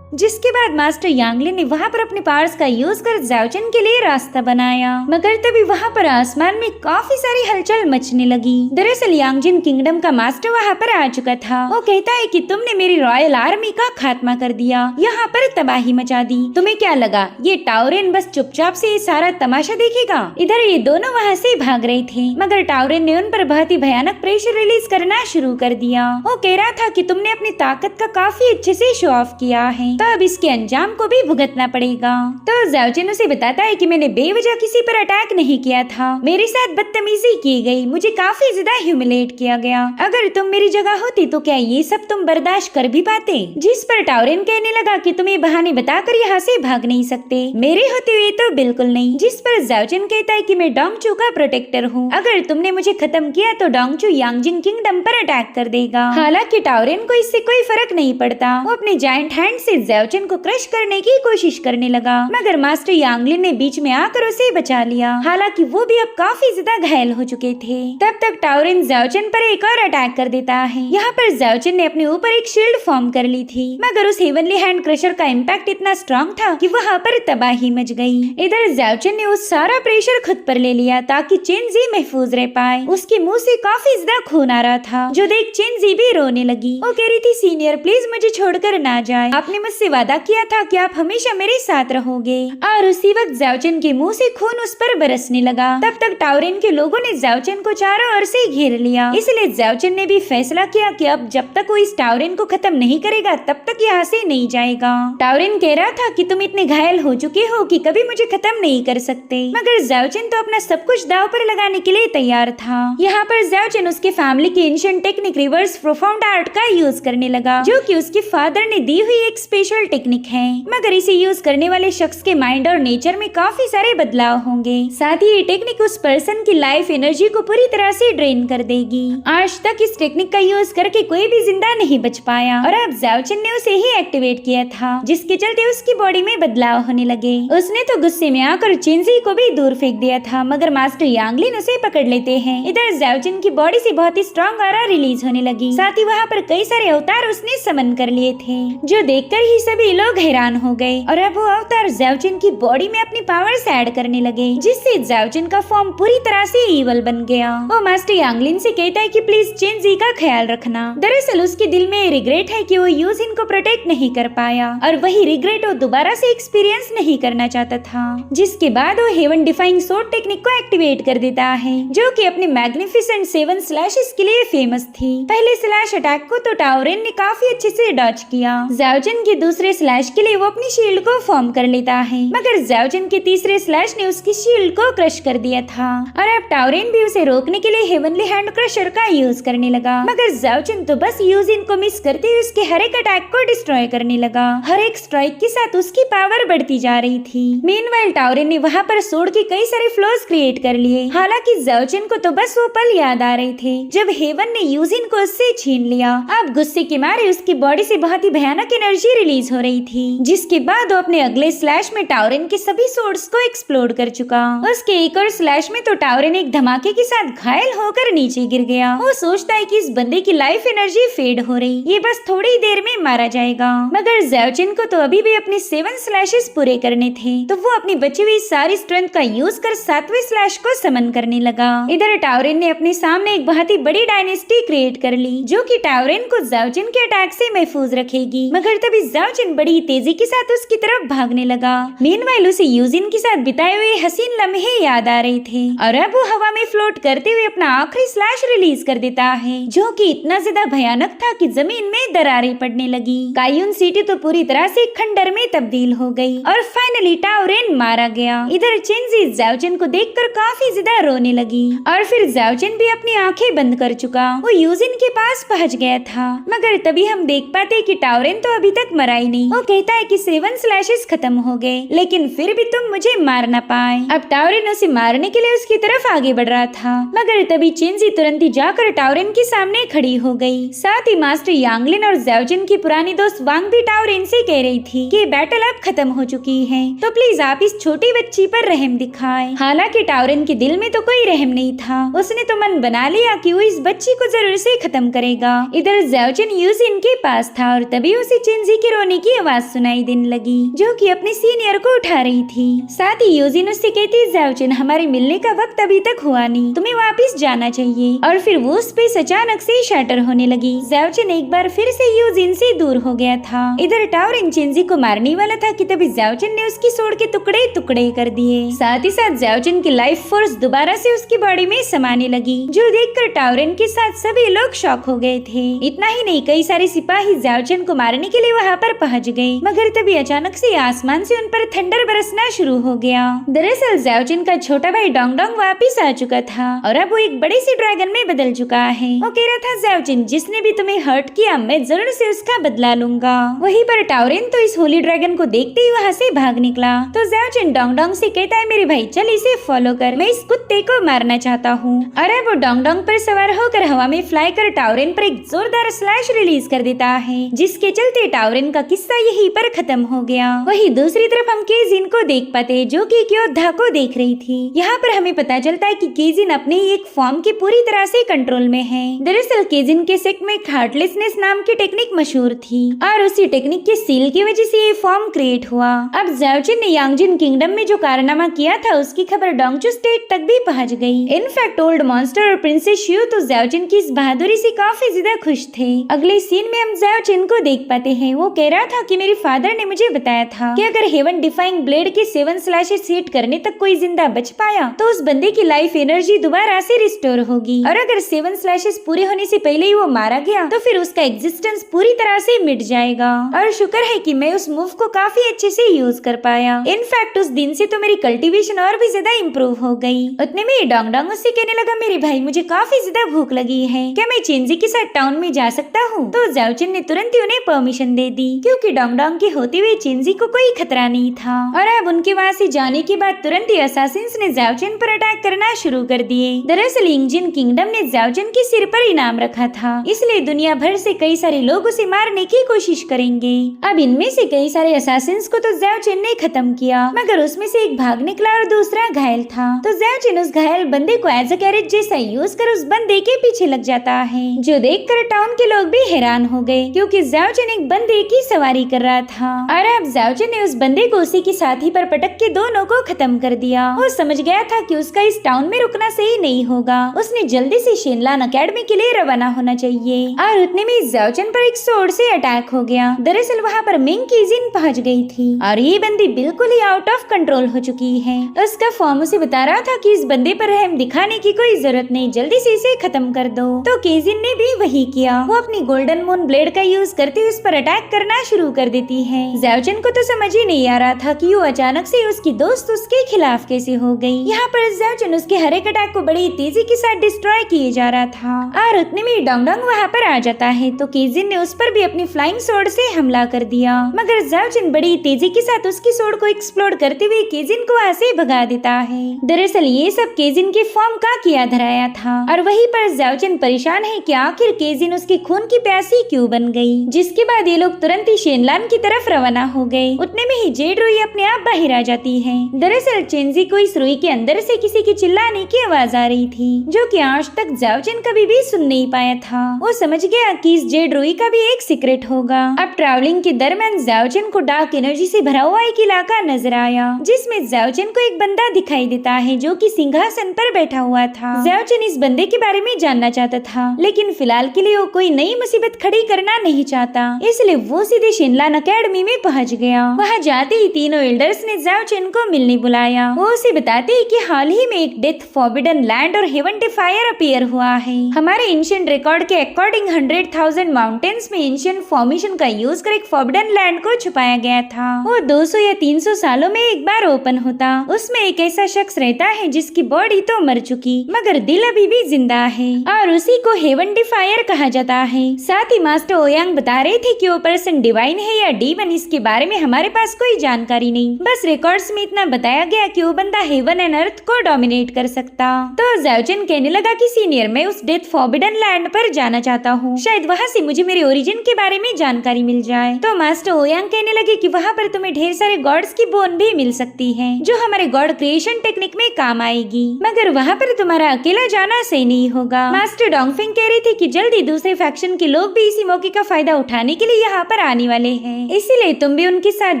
जिसके बाद मास्टर यांगलिन ने वहाँ पर अपने पावर्स का यूज कर ज़ाओ जिन के लिए रास्ता बनाया, मगर तभी वहाँ पर आसमान में काफी सारी हलचल मचने लगी। दरअसल यांगजिन किंगडम का मास्टर वहाँ पर आ चुका था। वो कहता है कि तुमने मेरी रॉयल आर्मी का खात्मा कर दिया, यहाँ पर तबाही मचा दी। तुम्हें क्या लगा ये टाउरेन बस चुपचाप से ये सारा तमाशा देखेगा? इधर ये दोनों वहाँ से भाग रहे थे, मगर टाउरेन ने उन पर बहुत ही भयानक प्रेशर रिलीज करना शुरू कर दिया। वो कह रहा था कि तुमने अपनी ताकत का काफी अच्छे से शो ऑफ किया है, तो अब इसके अंजाम को भी भुगतना पड़ेगा। तो ज़ाओ जिन उसे बताता है कि मैंने बेवजह किसी पर अटैक नहीं किया था, मेरे साथ बदतमीजी की गई, मुझे काफी ज्यादा ह्यूमिलेट किया गया। अगर तुम मेरी जगह होती तो क्या ये सब तुम बर्दाश्त कर भी पाते? जिस पर टाउरेन कहने लगा कि तुम ये बहाने बताकर यहाँ से भाग नहीं सकते, मेरे होते हुए तो बिल्कुल नहीं। जिस पर ज़ाओ जिन कहता है कि मैं डोंगचू का प्रोटेक्टर हूँ, अगर तुमने मुझे खत्म किया तो डोंगचू यांगजिन किंगडम पर अटैक कर देगा। हालांकि टाउरेन को इससे कोई फर्क नहीं पड़ता। वो अपने जायंट हैंड से ज़ाओ जिन को क्रश करने की कोशिश करने लगा, मगर मास्टर यांगलिन ने बीच में आकर उसे बचा लिया। हालांकि वो भी अब काफी ज्यादा घायल हो चुके थे। तब तक टाउरेन ज़ाओ जिन पर एक और अटैक कर देता है। यहाँ पर ज़ाओ जिन ने अपने ऊपर एक शील्ड फॉर्म कर ली थी, मगर उस हेवनली हैंड क्रशर का इम्पैक्ट इतना स्ट्रॉन्ग था कि वहाँ पर तबाही मच गई। इधर ज़ाओ जिन ने उस सारा प्रेशर खुद पर ले लिया ताकि चेंजी महफूज रह पाए। उसके मुंह से काफी ज्यादा खून आ रहा था, जो देख चेंजी भी रोने लगी। वो कह रही थी, सीनियर प्लीज मुझे छोड़कर ना जाए, आपने मुझसे वादा किया था कि आप हमेशा मेरे साथ रहोगे। और उसी वक्त ज़ाओ जिन के मुंह से खून उस पर बरसने लगा। तब तक टाउरेन के लोगों ने ज़ाओ जिन को चारों ओर से घेर लिया। इसलिए ज़ाओ जिन ने भी फैसला किया कि अब जब तक वो इस टाउरेन को खत्म नहीं करेगा तब तक यहाँ से नहीं जाएगा। टाउरेन कह रहा था कि तुम इतने घायल हो चुके हो कि कभी मुझे खत्म नहीं कर सकते, मगर ज़ाओ जिन तो अपना सब कुछ दांव पर लगाने के लिए तैयार था। यहाँ पर ज़ाओ जिन उसके फैमिली की ancient technique reverse profound art का यूज करने लगा, जो कि उसके फादर ने दी हुई एक स्पेशल टेक्निक है। मगर इसे यूज करने वाले शख्स के माइंड और नेचर में काफी सारे बदलाव होंगे। साथ ही ये टेक्निक उस पर्सन की लाइफ एनर्जी को पूरी तरह से ड्रेन कर देगी। आज तक इस टेक्निक का यूज करके कोई भी जिंदा नहीं बच पाया, और अब ज़ाओ जिन ने उसे ही एक्टिवेट किया था, जिसके चलते उसकी बॉडी में बदलाव होने लगे। उसने तो गुस्से में आकर चेंजी को भी दूर फेंक दिया था, मगर मास्टर यांगलिन उसे पकड़ लेते हैं। इधर ज़ाओ जिन की बॉडी से बहुत ही स्ट्रॉन्ग ऑरा रिलीज होने लगी। साथ ही वहाँ पर कई सारे अवतार उसने समन कर लिए थे, जो देखकर ही सभी लोग हैरान हो गए। और अब वो अवतार ज़ाओ जिन की बॉडी में अपनी पावर्स ऐड करने लगे, जिससे ज़ाओ जिन का फॉर्म पूरी तरह से ईवल बन गया। वो मास्टर यांगलिन से कहता है कि प्लीज चेंजी का ख्याल रखना। दरअसल उसके दिल में रिग्रेट है कि वो यूजिन को प्रोटेक्ट नहीं कर पाया, और वही रिग्रेट वो दोबारा से एक्सपीरियंस नहीं करना चाहता था। जिसके बाद वो हेवन डिफाइंग सोर्ड टेक्निक को एक्टिवेट कर देता है, जो कि अपने मैग्निफिसेंट 7 स्लैशेस के लिए फेमस थी। पहले स्लैश अटैक को तो टाउरेन ने काफी अच्छे से डॉज किया। ज़ाओ जिन के दूसरे स्लैश के लिए वो अपनी शील्ड को फॉर्म कर लेता है, मगर ज़ाओ जिन के तीसरे स्लैश ने उसकी शील्ड को क्रश कर दिया था। और अब टाउरेन भी उसे रोकने के लिए हेवनली हैंड क्रशर का यूज करने लगा, मगर ज़ाओ जिन तो बस यूजिन को मिस करते हुए उसके हर एक अटैक को डिस्ट्रॉय करने लगा। हर एक स्ट्राइक के साथ उसकी पावर बढ़ती जा रही थी। मीनवाइल टाउरेन ने वहाँ पर सोड के कई सारे फ्लोज क्रिएट कर लिए। हालांकि ज़ाओ जिन को तो बस वो पल याद आ रहे थे जब हेवन ने यूजिन को उससे छीन लिया। अब गुस्से के मारे उसकी बॉडी से बहुत ही भयानक एनर्जी रिलीज हो रही थी, जिसके बाद वो अपने अगले स्लैश में टाउरेन के सभी सोर्ड्स को एक्सप्लोड कर चुका। उसके एक और स्लैश में तो टाउरेन एक धमाके के साथ घायल होकर नीचे गिर गया। वो सोचता है कि इस बंदे की लाइफ एनर्जी फेड हो रही, ये बस थोड़ी देर में मारा जाएगा। मगर ज़ाओ जिन को तो अभी भी अपने 7 स्लैशेस पूरे करने थे, तो वो अपनी बची हुई सारी स्ट्रेंथ का यूज कर 7वें स्लैश को समन करने लगा। इधर टाउरेन ने अपने सामने एक बहुत ही बड़ी डायनेस्टी क्रिएट कर ली, जो कि टाउरेन को ज़ाओ जिन के अटैक से महफूज रखेगी। मगर तभी ज़ाओजिन बड़ी तेजी के साथ उसकी तरफ भागने लगा। मीनवाइल उसे यूजिन के साथ बिताए हुए हसीन लम्हे याद आ रहे थे और अब वो हवा में फ्लोट करते हुए अपना आखिरी स्लैश रिलीज कर देता है, जो कि इतना ज्यादा भयानक था कि जमीन में दरारें पड़ने लगी। कायून सिटी तो पूरी तरह से खंडर में तब्दील हो गई और फाइनली टाओरेन मारा गया। इधर चिंजी ज़ाओजिन को देखकर काफी ज्यादा रोने लगी और फिर ज़ाओजिन भी अपनी आंखें बंद कर चुका। वो यूजिन के पास पहुंच गया था, मगर तभी हम देख पाते कि टाओरेन तो अभी तक मरा ही नहीं। वो कहता है कि 7 स्लैशेस खत्म हो गए, लेकिन फिर भी तुम मुझे मार ना पाए। अब टाओरेन उसे मारने के लिए उसकी तरफ आगे बढ़ रहा था, मगर तभी चिंजी तुरंत ही जाकर टाओरेन के सामने खड़ी हो गई। साथ ही मास्टर यांगलिन और ज़ाओजिन की पुरानी दोस्त वांग भी टाओरेन से कह रही थी कि बैटल अब खत्म हो चुकी है, तो प्लीज आप इस छोटी बच्ची पर रहम दिखाएं। हालांकि टाओरेन के दिल में तो कोई रहम नहीं था, उसने तो मन बना लिया कि वो इस बच्ची को जरूर से खत्म करेगा। इधर ज़ाओजिन यूजिन के पास था और तभी उसे चिंजी के रोने की आवाज सुनाई देने लगी, जो कि अपने सीनियर को उठा रही थी। साथ ही यूजिन उससे कहती, ज़ाओजिन हमारे मिलने का वक्त अभी तक हुआ नहीं, तुम्हें वापस जाना चाहिए। और फिर वो उस पे अचानक से शटर होने लगी। ज़ाओजिन एक बार फिर से यूजिन से दूर हो गया था। इधर टाओरेन चिंजी को मारने वाला था कि तभी ज़ाओजिन ने उसकी सोड के टुकड़े टुकड़े कर दिए। साथ ही साथ ज़ाओजिन की लाइफ फोर्स दोबारा से उसकी बॉडी में समाने लगी, जो देखकर टाओरेन के साथ सभी लोग शॉक हो गए थे। इतना ही नहीं, कई सारे सिपाही ज़ाओजिन को मारने के लिए वहाँ पर पहुँच गए, मगर तभी अचानक से आसमान से उन पर थंडर बरसना शुरू हो गया। दरअसल ज़ाओजिन का छोटा भाई डोंग डोंग वापिस आ चुका था और अब वो एक बड़े से ड्रैगन में बदल चुका है। वो कह रहा था, ज़ाओजिन जिसने भी तुम्हें हर्ट किया मैं जरूर से उसका बदला लूंगा। वहीं पर टाओरेन तो इस होली ड्रैगन को देखते ही वहाँ से भाग निकला। तो ज़ाओजिन डोंग डोंग से कहता है, मेरे भाई चल इसे फॉलो कर, मैं इस कुत्ते को मारना चाहता हूँ। और अब वो डोंग डोंग पर सवार होकर हवा में फ्लाई कर टाओरेन पर एक जोरदार स्लैश रिलीज कर देता है, जिसके चलते टाओरेन का किस्सा यहीं पर खत्म हो गया। वहीं दूसरी तरफ हम केजिन को देख पाते हैं, जो कि एक योद्धा को देख रही थी। यहाँ पर हमें पता चलता है कि केजिन अपने ही एक फॉर्म के पूरी तरह से कंट्रोल में है। दरअसल केजिन के सेक्ट में हार्टलेसनेस नाम की टेक्निक मशहूर थी और उसी टेक्निक के सील की वजह से ये फॉर्म क्रिएट हुआ। अब ज़ाओजिन ने यांगजिन किंगडम में जो कारनामा किया था उसकी खबर डोंगचू स्टेट तक भी पहुंच गई। इनफैक्ट ओल्ड मॉन्स्टर और प्रिंसेस शियू तो ज़ाओजिन की इस बहादुरी से काफी ज्यादा खुश थे। अगले सीन में हम ज़ाओजिन को देख पाते हैं, वो कह रहा था कि मेरे फादर ने मुझे बताया था कि अगर हेवन डिफाइंग ब्लेड के 7 स्लैशेस हिट करने तक कोई जिंदा बच पाया तो उस बंदे की लाइफ एनर्जी दोबारा से रिस्टोर होगी, और अगर 7 स्लैशेस पूरे होने से पहले ही वो मारा गया तो फिर उसका एग्जिस्टेंस पूरी तरह से मिट जाएगा। और शुक्र है कि मैं उस मूव को काफी अच्छे से यूज कर पाया। इनफैक्ट उस दिन से तो मेरी कल्टीवेशन और भी ज्यादा इम्प्रूव हो गई। उतने में डोंग डोंग उससे कहने लगा, मेरे भाई मुझे काफी ज्यादा भूख लगी है, क्या मैं चिंजी के साथ टाउन में जा सकता हूँ? तो ज़ाओजिन ने तुरंत ही उन्हें परमिशन दे दी, क्योंकि डोंग डोंग के होते हुए चिंजी को कोई खतरा नहीं था। और अब उनके वहाँ से जाने के बाद तुरंत ही असासिन्स ने ज़ाओजिन पर अटैक करना शुरू कर दिए। दरअसल इंजिन किंगडम ने ज़ाओजिन के सिर पर इनाम रखा था, इसलिए दुनिया भर से कई सारे लोग उसे मारने की कोशिश करेंगे। अब इनमें से कई सारे असासिन्स को तो ज़ाओजिन ने खत्म किया, मगर उसमें से एक भाग निकला और दूसरा घायल था। तो ज़ाओजिन उस घायल बंदे को एज अ कैरेज जैसा यूज कर उस बंदे के पीछे लग जाता है, जो देखकर टाउन के लोग भी हैरान हो गए, क्योंकि ज़ाओजिन एक बंदे की सवारी कर रहा था। और अब ज़ाओजिन ने उस बंदे को उसी के साथी पर पटक के दोनों को खत्म कर दिया। वो समझ गया था कि उसका इस टाउन में रुकना सही नहीं होगा, उसने जल्दी से शेनलान अकेडमी के लिए रवाना होना चाहिए। और उतने में ज़ाओजिन पर एक सोर्ड से अटैक हो गया। दरअसल वहाँ पर मिंग कीजिन पहुँच गई थी और ये बंदी बिल्कुल ही आउट ऑफ कंट्रोल हो चुकी है। उसका फॉर्म उसे बता रहा था कि इस बंदे पर रहम दिखाने की कोई जरूरत नहीं, जल्दी से इसे खत्म कर दो। तो केजिन ने भी वही किया, वो अपनी गोल्डन मून ब्लेड का यूज करते हुए उस पर अटैक करना शुरू कर देती है। ज़ाओजिन को तो समझ ही नहीं आ रहा था कि वो अचानक से उसकी दोस्त उसके खिलाफ कैसे हो गई। यहाँ पर ज़ाओजिन उसके हर एक अटैक को बड़ी तेजी के साथ डिस्ट्रॉय किए जा रहा था और उतने में डोंग डोंग वहाँ पर आ जाता है। तो केजिन ने उस पर भी अपनी फ्लाइंग सोर्ड से हमला कर दिया, मगर ज़ाओजिन बड़ी तेजी के साथ उसकी सोर्ड को एक्सप्लोड करते हुए केजिन को वहाँ से भगा देता है। दरअसल ये सब केजिन के फॉर्म का किया धराया था और वहीं पर ज़ाओजिन परेशान है कि आखिर केजिन उसकी खून की प्यासी क्यों बन गई। जिसके बाद ये लोग तुरंत ही शेनलान की तरफ रवाना हो गए। उतने में ही जेड रुई अपने आप बाहर आ जाती है। दरअसल चिंजी को इस रुई के अंदर से किसी की चिल्लाने की आवाज आ रही थी, जो कि आज तक ज़ाओजिन कभी भी सुन नहीं पाया था। वो समझ गया कि इस जेड रुई का भी एक सीक्रेट होगा। अब ट्रैवलिंग के दरमियान ज़ाओजिन को डार्क एनर्जी से भरा हुआ एक इलाका नजर आया, जिसमें ज़ाओजिन को एक बंदा दिखाई देता है जो कि सिंहासन पर बैठा हुआ था। ज़ाओजिन इस बंदे के बारे में जानना चाहता था, लेकिन फिलहाल के लिए वो कोई नई मुसीबत खड़ी करना नहीं चाहता, इसलिए वो सीधे शिनलान अकेडमी में पहुंच गया। वहां जाते ही तीनों एल्डर्स ने ज़ाओ चेन को मिलने बुलाया। वो उसे बताते ही कि हाल ही में एक डेथ फॉरबिडन लैंड और हेवन डिफायर अपीयर हुआ है। हमारे एंशिएंट रिकॉर्ड के अकॉर्डिंग 100,000 माउंटेन्स में एंशिएंट फॉर्मेशन का यूज कर एक फॉरबिडन लैंड को छुपाया गया था। वो 200 या 300 सालों में एक बार ओपन होता। उसमें एक ऐसा शख्स रहता है जिसकी बॉडी तो मर चुकी मगर दिल अभी भी जिंदा है और उसी को हेवन डिफायर कहा जाता है। साथ ही मास्टर ओयांग बता रहे थे कि वो पर्सन डिवाइन है या डीमन, इसके बारे में हमारे पास कोई जानकारी नहीं। बस रिकॉर्ड्स में इतना बताया गया कि वो बंदा हेवन एंड अर्थ को डोमिनेट कर सकता। तो ज़ाओ चेन कहने लगा कि सीनियर, मैं उस डेथ फॉरबिडन लैंड पर जाना चाहता हूँ, शायद वहाँ से मुझे मेरे ओरिजिन के बारे में जानकारी मिल जाए। तो मास्टर ओयांग कहने लगे कि वहाँ पर तुम्हें ढेर सारे गॉड्स की बोन भी मिल सकती है जो हमारे गॉड क्रिएशन टेक्निक में काम आएगी, मगर वहाँ पर तुम्हारा अकेला जाना सही नहीं होगा। मास्टर डोंगफिंग कह रही थी कि जल्दी दूसरे फैक्शन के लोग भी इसी मौके का फायदा उठाने के लिए यहाँ पर आने वाले हैं, इसीलिए तुम भी उनके साथ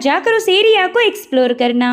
जाकर उस एरिया को एक्सप्लोर करना।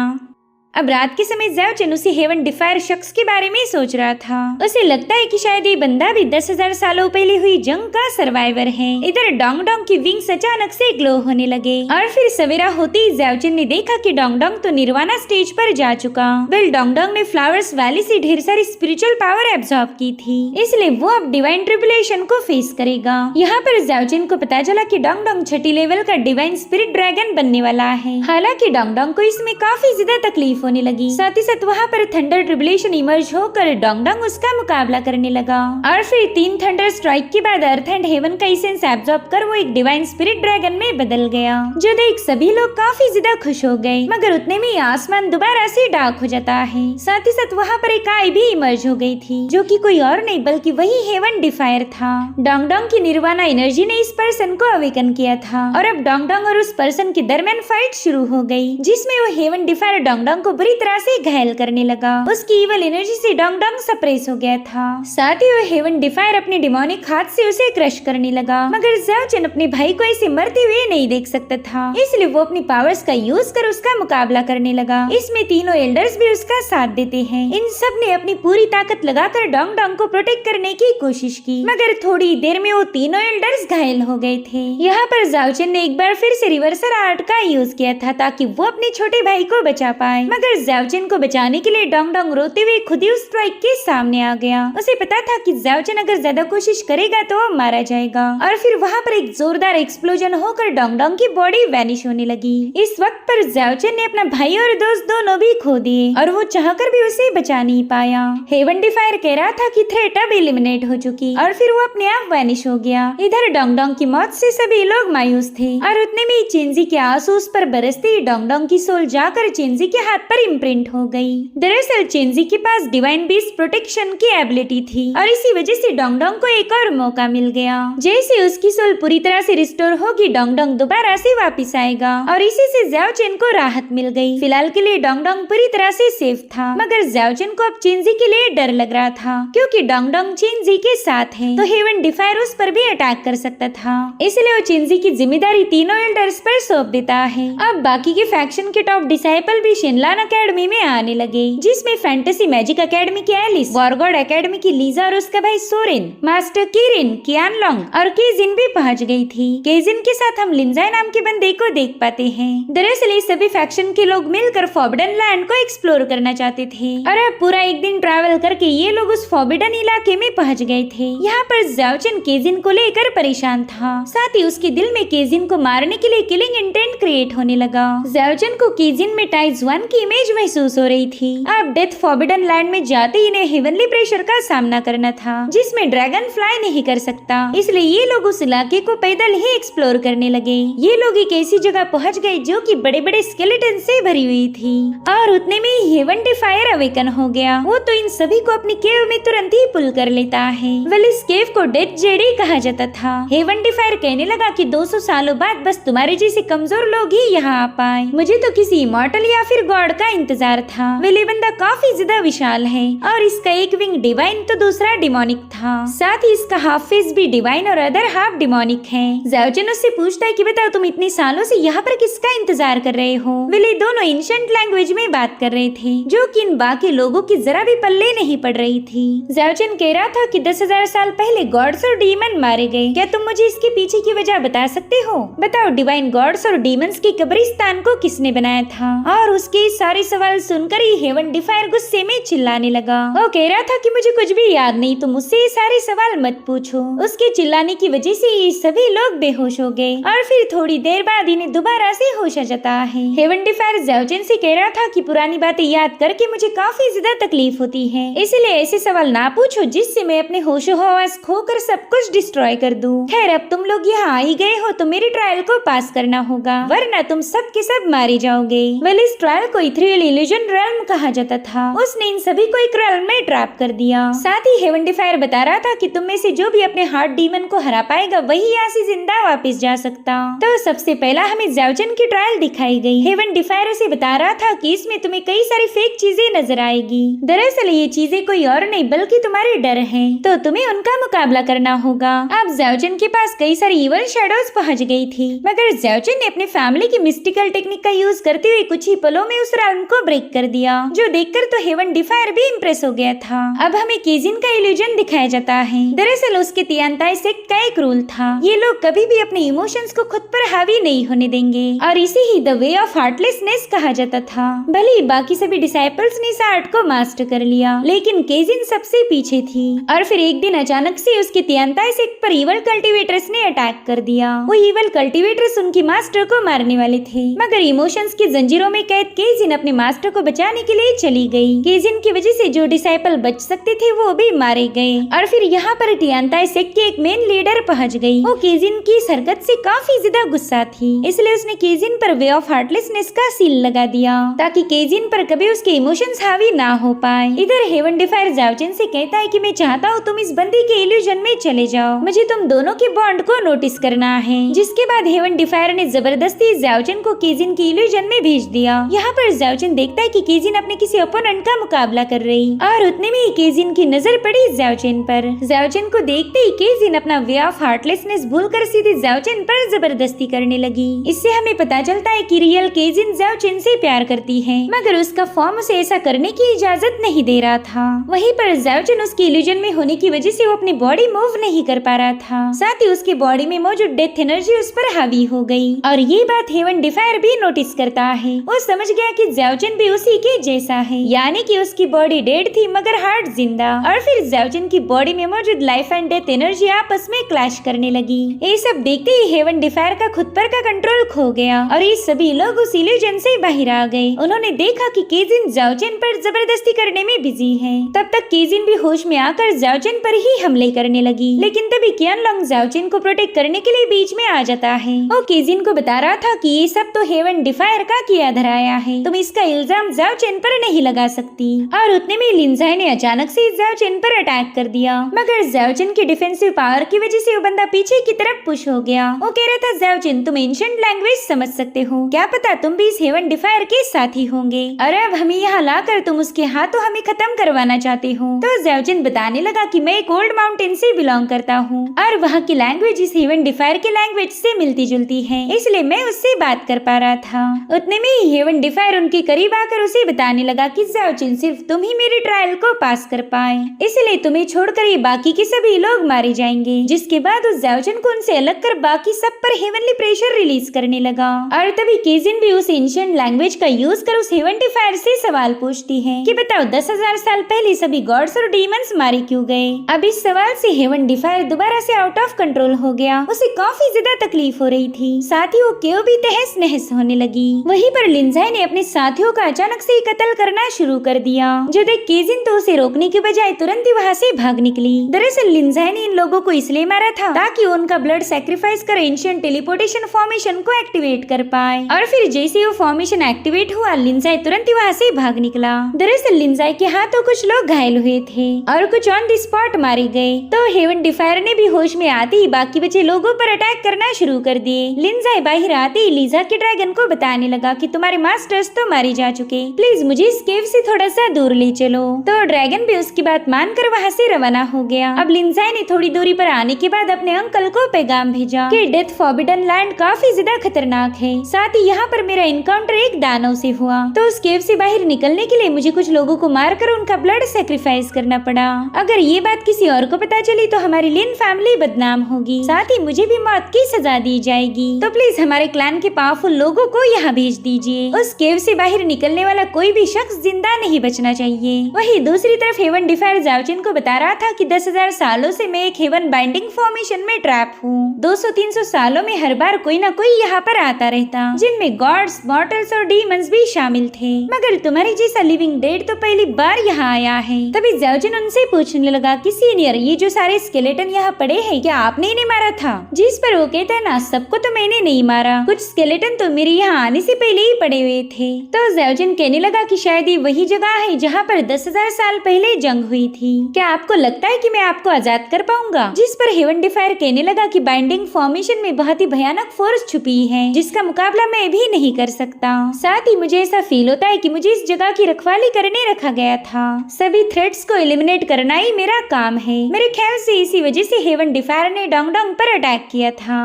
अब रात के समय ज़ाओ चेन उसी हेवन डिफायर शख्स के बारे में सोच रहा था। उसे लगता है कि शायद ये बंदा भी 10,000 सालों पहले हुई जंग का सर्वाइवर है। इधर डोंग डोंग की विंग्स अचानक से ग्लो होने लगे और फिर सवेरा होते ही ज़ाओ चेन ने देखा कि डोंग डोंग तो निर्वाणा स्टेज पर जा चुका। वेल, डोंग डोंग ने फ्लावर्स वैली से ढेर सारी स्पिरिचुअल पावर एब्जॉर्ब की थी, इसलिए वो अब डिवाइन ट्रिबुलेशन को फेस करेगा। यहाँ पर ज़ाओ चेन को पता चला कि डोंग डोंग 6ठी लेवल का डिवाइन स्पिरिट ड्रैगन बनने वाला है। हालांकि डोंग डोंग को इसमें काफी ज्यादा तकलीफ होने लगी। साथ ही साथ वहाँ पर थंडर ट्रिबुलेशन इमर्ज होकर डोंग डोंग उसका मुकाबला करने लगा और फिर 3 थंडर स्ट्राइक के बाद अर्थ एंड हेवन का एसेंस एब्जॉर्ब कर वो एक डिवाइन स्पिरिट ड्रैगन में बदल गया, जो देख सभी लोग काफी ज्यादा खुश हो गए। मगर उतने में आसमान दोबारा से डार्क हो जाता है। साथ ही साथ वहाँ पर एक आई भी इमर्ज हो गई थी, जो कि कोई और नहीं बल्कि वही हेवन डिफायर था। डोंग डोंग की निर्वाणा एनर्जी ने इस पर्सन को अवेकन किया था और अब डोंग डोंग और उस पर्सन के दरमियान फाइट शुरू हो गई, जिसमें वो हेवन डिफायर डोंग डोंग को बुरी तरह से घायल करने लगा। उसकी इवल एनर्जी से डोंग डोंग सप्रेस हो गया था। साथ ही वो हेवन डिफायर अपने डिमोनिक हाथ से उसे क्रश करने लगा, मगर ज़ाओ चेन अपने भाई को ऐसे मरते हुए नहीं देख सकता था, इसलिए वो अपनी पावर्स का यूज कर उसका मुकाबला करने लगा। इसमें तीनों एल्डर्स भी उसका साथ देते हैं। इन सब ने अपनी पूरी ताकत लगाकर डोंग डोंग को प्रोटेक्ट करने की कोशिश की, मगर थोड़ी देर में वो तीनों एल्डर्स घायल हो गए थे। यहाँ पर ज़ाओ चेन ने एक बार फिर से रिवर्सल आर्ट का यूज किया था ताकि वो अपने छोटे भाई को बचा पाए, मगर ज़ाओ चेन को बचाने के लिए डोंग डोंग रोते हुए खुद ही उस स्ट्राइक के सामने आ गया। उसे पता था कि ज़ाओ चेन अगर ज्यादा कोशिश करेगा तो वो मारा जाएगा और फिर वहाँ पर एक जोरदार एक्सप्लोजन होकर डोंग डोंग की बॉडी वैनिश होने लगी। इस वक्त पर ज़ाओ चेन ने अपना भाई और दोस्त दोनों भी खो दिए और वो चाहकर भी उसे बचा नहीं पाया। हेवन डिफायर कह रहा था कि थ्रेट अब एलिमिनेट हो चुकी और फिर वो अपने आप वैनिश हो गया। इधर डोंग डोंग की मौत से सभी लोग मायूस थे और उतने में चेंजी के आंसू उस पर बरसते ही डोंग डोंग की सोल जाकर चेंजी के हाथ पर इम्प्रिंट हो गई। दरअसल चेंजी के पास डिवाइन बीस्ट प्रोटेक्शन की एबिलिटी थी और इसी वजह से डोंग डोंग को एक और मौका मिल गया। जैसे उसकी सोल पूरी तरह से रिस्टोर होगी, डोंग डोंग दोबारा से वापस आएगा और इसी से ज़ाओ चेन को राहत मिल गई। फिलहाल के लिए डोंग डोंग पूरी तरह से सेफ था, मगर ज़ाओ चेन को अब चेंजी के लिए डर लग रहा था क्योंकि डोंग डोंग चेंजी के साथ है तो हेवन डिफायर उस पर भी अटैक कर सकता था, इसलिए वो चेंजी की जिम्मेदारी तीनों एल्डर्स पर सौंप देता है। अब बाकी के फैक्शन के टॉप डिसाइपल भी शिनलान अकेडमी में आने लगे, जिसमें फैंटेसी मैजिक एकेडमी की एलिस, वॉरगॉड एकेडमी की लीजा और उसका भाई सोरेन, मास्टर किरिन, कियानलोंग और केजिन भी पहुंच गई थी। केजिन के साथ हम लिंजाई नाम के बंदे को देख पाते हैं। दरअसल ये सभी फैक्शन के लोग मिलकर फॉरबिडन लैंड को एक्सप्लोर करना चाहते थे और अब पूरा एक दिन ट्रैवल करके ये लोग उस फॉरबिडन इलाके में पहुंच गए थे। यहाँ पर ज़ाओ चेन केजिन को लेकर परेशान था, साथ ही उसके दिल में केजिन को मारने के लिए किलिंग इंटेंट क्रिएट होने लगा। ज़ाओ चेन को केजिन में टाइप्स 1 की इमेज महसूस हो रही थी। अब डेथ फॉरबिडन लैंड में जाते ही इन्हें हेवनली प्रेशर का सामना करना था, जिसमें ड्रैगन फ्लाई नहीं कर सकता, इसलिए ये लोग उस इलाके को पैदल ही एक्सप्लोर करने लगे। ये लोग एक ऐसी जगह पहुंच गए जो कि बड़े बड़े स्केलेटन से भरी हुई थी और उतने में ही हेवन डिफायर अवेकन हो गया। वो तो इन सभी को अपनी केव में तुरंत ही पुल कर लेता है। वेल, इस केव को डेथ जेडी कहा जाता था। हेवन डिफायर कहने लगा कि 200 सालों बाद बस तुम्हारे जैसे कमजोर लोग ही यहाँ आ पाए। मुझे तो किसी इमॉर्टल या फिर गॉड का इंतजार था। विली बंदा काफी ज्यादा विशाल है और इसका एक विंग डिवाइन तो दूसरा डिमोनिक था। साथ ही इसका हाफ फेस भी डिवाइन और अदर हाफ डिमोनिक है। ज़ाओजिन उससे पूछता है कि बताओ तुम इतने सालों से यहाँ पर किसका इंतजार कर रहे हो। विली दोनों एंशिएंट लैंग्वेज में बात कर रहे थे जो कि इन बाकी लोगों की जरा भी पल्ले नहीं पड़ रही थी। ज़ाओजिन कह रहा था कि 10,000 साल पहले गॉड्स और डीमन मारे गए। क्या तुम मुझे इसके पीछे की वजह बता सकते हो? बताओ डिवाइन गॉड्स और डीमंस के कब्रिस्तान को किसने बनाया था? और उसके सारे सवाल सुनकर ही हेवन डिफायर गुस्से में चिल्लाने लगा। वो कह रहा था कि मुझे कुछ भी याद नहीं, तुम मुझसे ये सारे सवाल मत पूछो। उसके चिल्लाने की वजह से ये सभी लोग बेहोश हो गए और फिर थोड़ी देर बाद इन्हें दोबारा से होश आ जाता है। हेवन डिफायर ज़ाओजिन से कह रहा था कि पुरानी बातें याद करके मुझे काफी ज्यादा तकलीफ होती है, इसलिए ऐसे सवाल ना पूछो जिससे मैं अपने होशो हवास खोकर सब कुछ डिस्ट्रॉय कर दूं। खैर अब तुम लोग यहाँ आ ही गए हो तो मेरी ट्रायल को पास करना होगा, वरना तुम सब के सब मारे जाओगे। वेल इस ट्रायल को इथेरियल इल्यूजन रेल्म कहा जाता था। उसने इन सभी को एक रेल्म में ट्रैप कर दिया। साथ ही हेवन डिफायर बता रहा था कि तुम में से जो भी अपने हार्ट डीमन को हरा पाएगा वही यहाँ से जिंदा वापस जा सकता। तो सबसे पहला हमें ज़ाओजिन की ट्रायल दिखाई गई। हेवन डिफायर उसे बता रहा था कि इसमें तुम्हें कई सारी फेक चीजें नजर आएगी। दरअसल ये चीजें कोई और नहीं बल्कि तुम्हारे डर हैं, तो तुम्हें उनका मुकाबला करना होगा। अब ज़ाओजिन के पास कई सारी इवल शैडोज पहुंच गई थी, मगर ज़ाओजिन ने अपने फैमिली की मिस्टिकल टेक्निक का यूज करते हुए कुछ ही पलों में उस रेल्म को ब्रेक कर दिया, जो देखकर तो हेवन डिफायर भी इम्प्रेस हो गया था। अब हमें केजिन का इल्यूजन दिखाया जाता है। दरअसल उसके तियांताई सेक्ट का एक रूल था, ये लोग कभी भी अपने इमोशंस को खुद पर हावी नहीं होने देंगे और इसे ही द वे ऑफ हार्टलेसनेस कहा जाता था। भले ही बाकी सभी डिसाइपल्स ने इस आर्ट को मास्टर कर लिया, लेकिन केजिन सबसे पीछे थी। और फिर एक दिन अचानक से उसके तियांताई सेक्ट पर इवल कल्टिवेटर्स ने अटैक कर दिया। वो इवल कल्टिवेटर्स उनकी मास्टर को मारने वाले थे, मगर इमोशंस की जंजीरों में कैद केजिन अपने मास्टर को बचाने के लिए चली गई। केजिन की वजह से जो डिसाइपल बच सकते थे वो भी मारे गए। और फिर यहाँ पर तियांताई सेक्ट की एक मेन लीडर पहुंच गई। वो केजिन की इस हरकत से काफी ज्यादा गुस्सा थी, इसलिए उसने केजिन पर वे ऑफ हार्टलेसनेस का सील लगा दिया ताकि केजिन पर कभी उसके इमोशंस हावी ना हो पाए। इधर हेवन डिफायर ज़ाओजिन से कहता है कि मैं चाहता हूँ तुम इस बंदी के इल्यूजन में चले जाओ, मुझे तुम दोनों के बॉन्ड को नोटिस करना है। जिसके बाद हेवन डिफायर ने जबरदस्ती ज़ाओजिन को केजिन के इल्यूजन में भेज दिया। यहाँ पर ज़ाओजिन देखता है कि केजिन अपने किसी ओपोनेंट का मुकाबला कर रही और उतने में ही केजिन की नजर पड़ी ज़ाओजिन पर। ज़ाओजिन को देखते ही केजिन अपना वे ऑफ हार्टलेसनेस भूलकर सीधे ज़ाओजिन पर जबरदस्ती करने लगी। इससे हमें पता चलता है कि रियल केजिन ज़ाओजिन से प्यार करती है, मगर उसका फॉर्म उसे ऐसा करने की इजाजत नहीं दे रहा था। वहीं पर ज़ाओजिन उसके इल्यूजन में होने की वजह से वो अपनी बॉडी मूव नहीं कर पा रहा था। साथ ही उसकी बॉडी में मौजूद डेथ एनर्जी उस पर हावी हो गई और ये बात हेवन डिफायर भी नोटिस करता है। वो समझ गया कि ज़ाओजिन भी उसी के जैसा है, यानी कि उसकी बॉडी डेड थी मगर हार्ट जिंदा। और फिर ज़ाओजिन की बॉडी में मौजूद लाइफ एंड डेथ एनर्जी आपस में क्लैश करने लगी। ये सब देखते ही हेवन डिफायर का खुद पर का कंट्रोल खो गया और ये सभी लोग उस इल्यूजन से बाहर आ गए। उन्होंने देखा कि केजिन ज़ाओजिन पर जबरदस्ती करने में बिजी है। तब तक केजिन भी होश में आकर ज़ाओजिन पर ही हमले करने लगी, लेकिन तभी क़ियानलोंग ज़ाओजिन को प्रोटेक्ट करने के लिए बीच में आ जाता है। वो केजिन को बता रहा था कि ये सब तो हेवन डिफायर का किया धराया है, तुम इसका इल्जाम ज़ाओजिन पर नहीं लगा सकती। और उतने में लिंजाई ने अचानक से ज़ाओजिन पर अटैक कर दिया, मगर ज़ाओजिन की डिफेंसिव पावर की वजह से वो बंदा पीछे की तरफ पुश हो गया। वो कह रहा था ज़ाओजिन तुम एंशिएंट लैंग्वेज समझ सकते हो, क्या पता तुम भी इस हेवन डिफायर के साथी होंगे। अरे अब हमें यहाँ लाकर तुम उसके हाथों हमें खत्म करवाना चाहते हो। तो ज़ाओजिन बताने लगा कि मैं एक ओल्ड माउंटेन से बिलोंग करता हूँ और वहाँ की लैंग्वेज इस हेवन डिफायर के लैंग्वेज से मिलती जुलती है, इसलिए मैं उससे बात कर पा रहा था। उतने में ही हेवन डिफायर उनके करीब आकर उसे बताने लगा कि ज़ाओजिन सिर्फ तुम ही मेरे ट्रायल को पास कर पाए, इसलिए तुम्हें छोड़कर ये बाकी के सभी लोग मारे जाएंगे। जिसके बाद उस ज़ाओजिन को उनसे अलग कर बाकी सब पर हेवनली प्रेशर रिलीज करने लगा। और तभी केजिन भी उस एंशिएंट लैंग्वेज का यूज कर उस हेवन डिफायर से सवाल पूछती है कि बताओ 10,000 साल पहले सभी गॉड्स और डीमंस मारे क्यों गए। अब इस सवाल से हेवन डिफायर दोबारा से आउट ऑफ कंट्रोल हो गया, उसे काफी ज्यादा तकलीफ हो रही थी। साथ ही वो क्यों भी तहस नहस होने लगी। वहीं पर लिंजाई ने अपने साथियों का अचानक से कत्ल करना शुरू कर दिया, जो देख केजिन तो उसे रोकने के बजाय तुरंत ही वहाँ से भाग निकली। दरअसल लिंजाई ने इन लोगों को इसलिए मारा था ताकि उनका ब्लड सैक्रिफाइस कर एंशिएंट टेलीपोर्टेशन फॉर्मेशन को एक्टिवेट कर पाए। और फिर जैसे वो फॉर्मेशन एक्टिवेट हुआ लिंजाई तुरंत ही वहाँ से भाग निकला। दरअसल लिंजाई के हाथों कुछ लोग घायल हुए थे और कुछ ऑन द स्पॉट मारे गए। तो हेवन डिफायर ने भी होश में आते ही बाकी बचे लोगों पर अटैक करना शुरू कर दिए। लिंजाई बाहर आते ही लीजा के ड्रैगन को बताने लगा कि तुम्हारे मास्टर्स तो मारे जा चुके। प्लीज मुझे इस केव से थोड़ा सा दूर ले चलो। तो ड्रैगन भी उसकी बात मानकर वहाँ से रवाना हो गया। अब लिंजाई ने थोड़ी दूरी पर आने के बाद अपने अंकल को पैगाम भेजा कि डेथ फॉरबिडन लैंड काफी ज्यादा खतरनाक है, साथ ही यहाँ पर मेरा इनकाउंटर एक दानव से हुआ, तो उस केव से बाहर निकलने के लिए मुझे कुछ लोगों को मारकर उनका ब्लड सेक्रीफाइस करना पड़ा। अगर ये बात किसी और को पता चली तो हमारी लिन फैमिली बदनाम होगी, साथ ही मुझे भी मौत की सजा दी जाएगी। तो प्लीज हमारे क्लैन के पावरफुल लोगों को यहाँ भेज दीजिए। उस केव से बाहर निकलने वाला कोई भी शख्स जिंदा नहीं बचना चाहिए। वही दूसरी तरफ हेवन डिफायर ज़ाओजिन को बता रहा था कि 10,000 सालों से मैं एक हेवन बाइंडिंग फॉर्मेशन में ट्रैप हूँ। 200-300 सालों में हर बार कोई न कोई यहाँ पर आता रहता, जिनमें गॉड्स, मॉर्टल्स और डीमंस भी शामिल थे, मगर तुम्हारे जैसा लिविंग डेड तो पहली बार यहाँ आया है। तभी ज़ाओजिन उनसे पूछने लगा कि सीनियर, ये जो सारे स्केलेटन यहाँ पड़े हैं, क्या आपने इन्हें मारा था? जिस पर वो कहता है ना, सबको तो मैंने नहीं मारा, कुछ स्केलेटन तो मेरे यहाँ आने से पहले ही पड़े हुए थे। तो ज़ाओजिन कहने लगा कि शायद ये वही जगह है जहाँ पर 10,000 साल पहले जंग हुई थी। क्या आपको लगता है कि मैं आपको आजाद कर पाऊंगा? जिस पर हेवन डिफायर कहने लगा कि बाइंडिंग फॉर्मेशन में बहुत ही भयानक फोर्स छुपी है, जिसका मुकाबला मैं भी नहीं कर सकता। साथ ही मुझे ऐसा फील होता है कि मुझे इस जगह की रखवाली करने रखा गया था। सभी थ्रेट्स को एलिमिनेट करना ही मेरा काम है। मेरे ख्याल से इसी वजह से हेवन डिफायर ने डोंगडोंग पर अटैक किया था।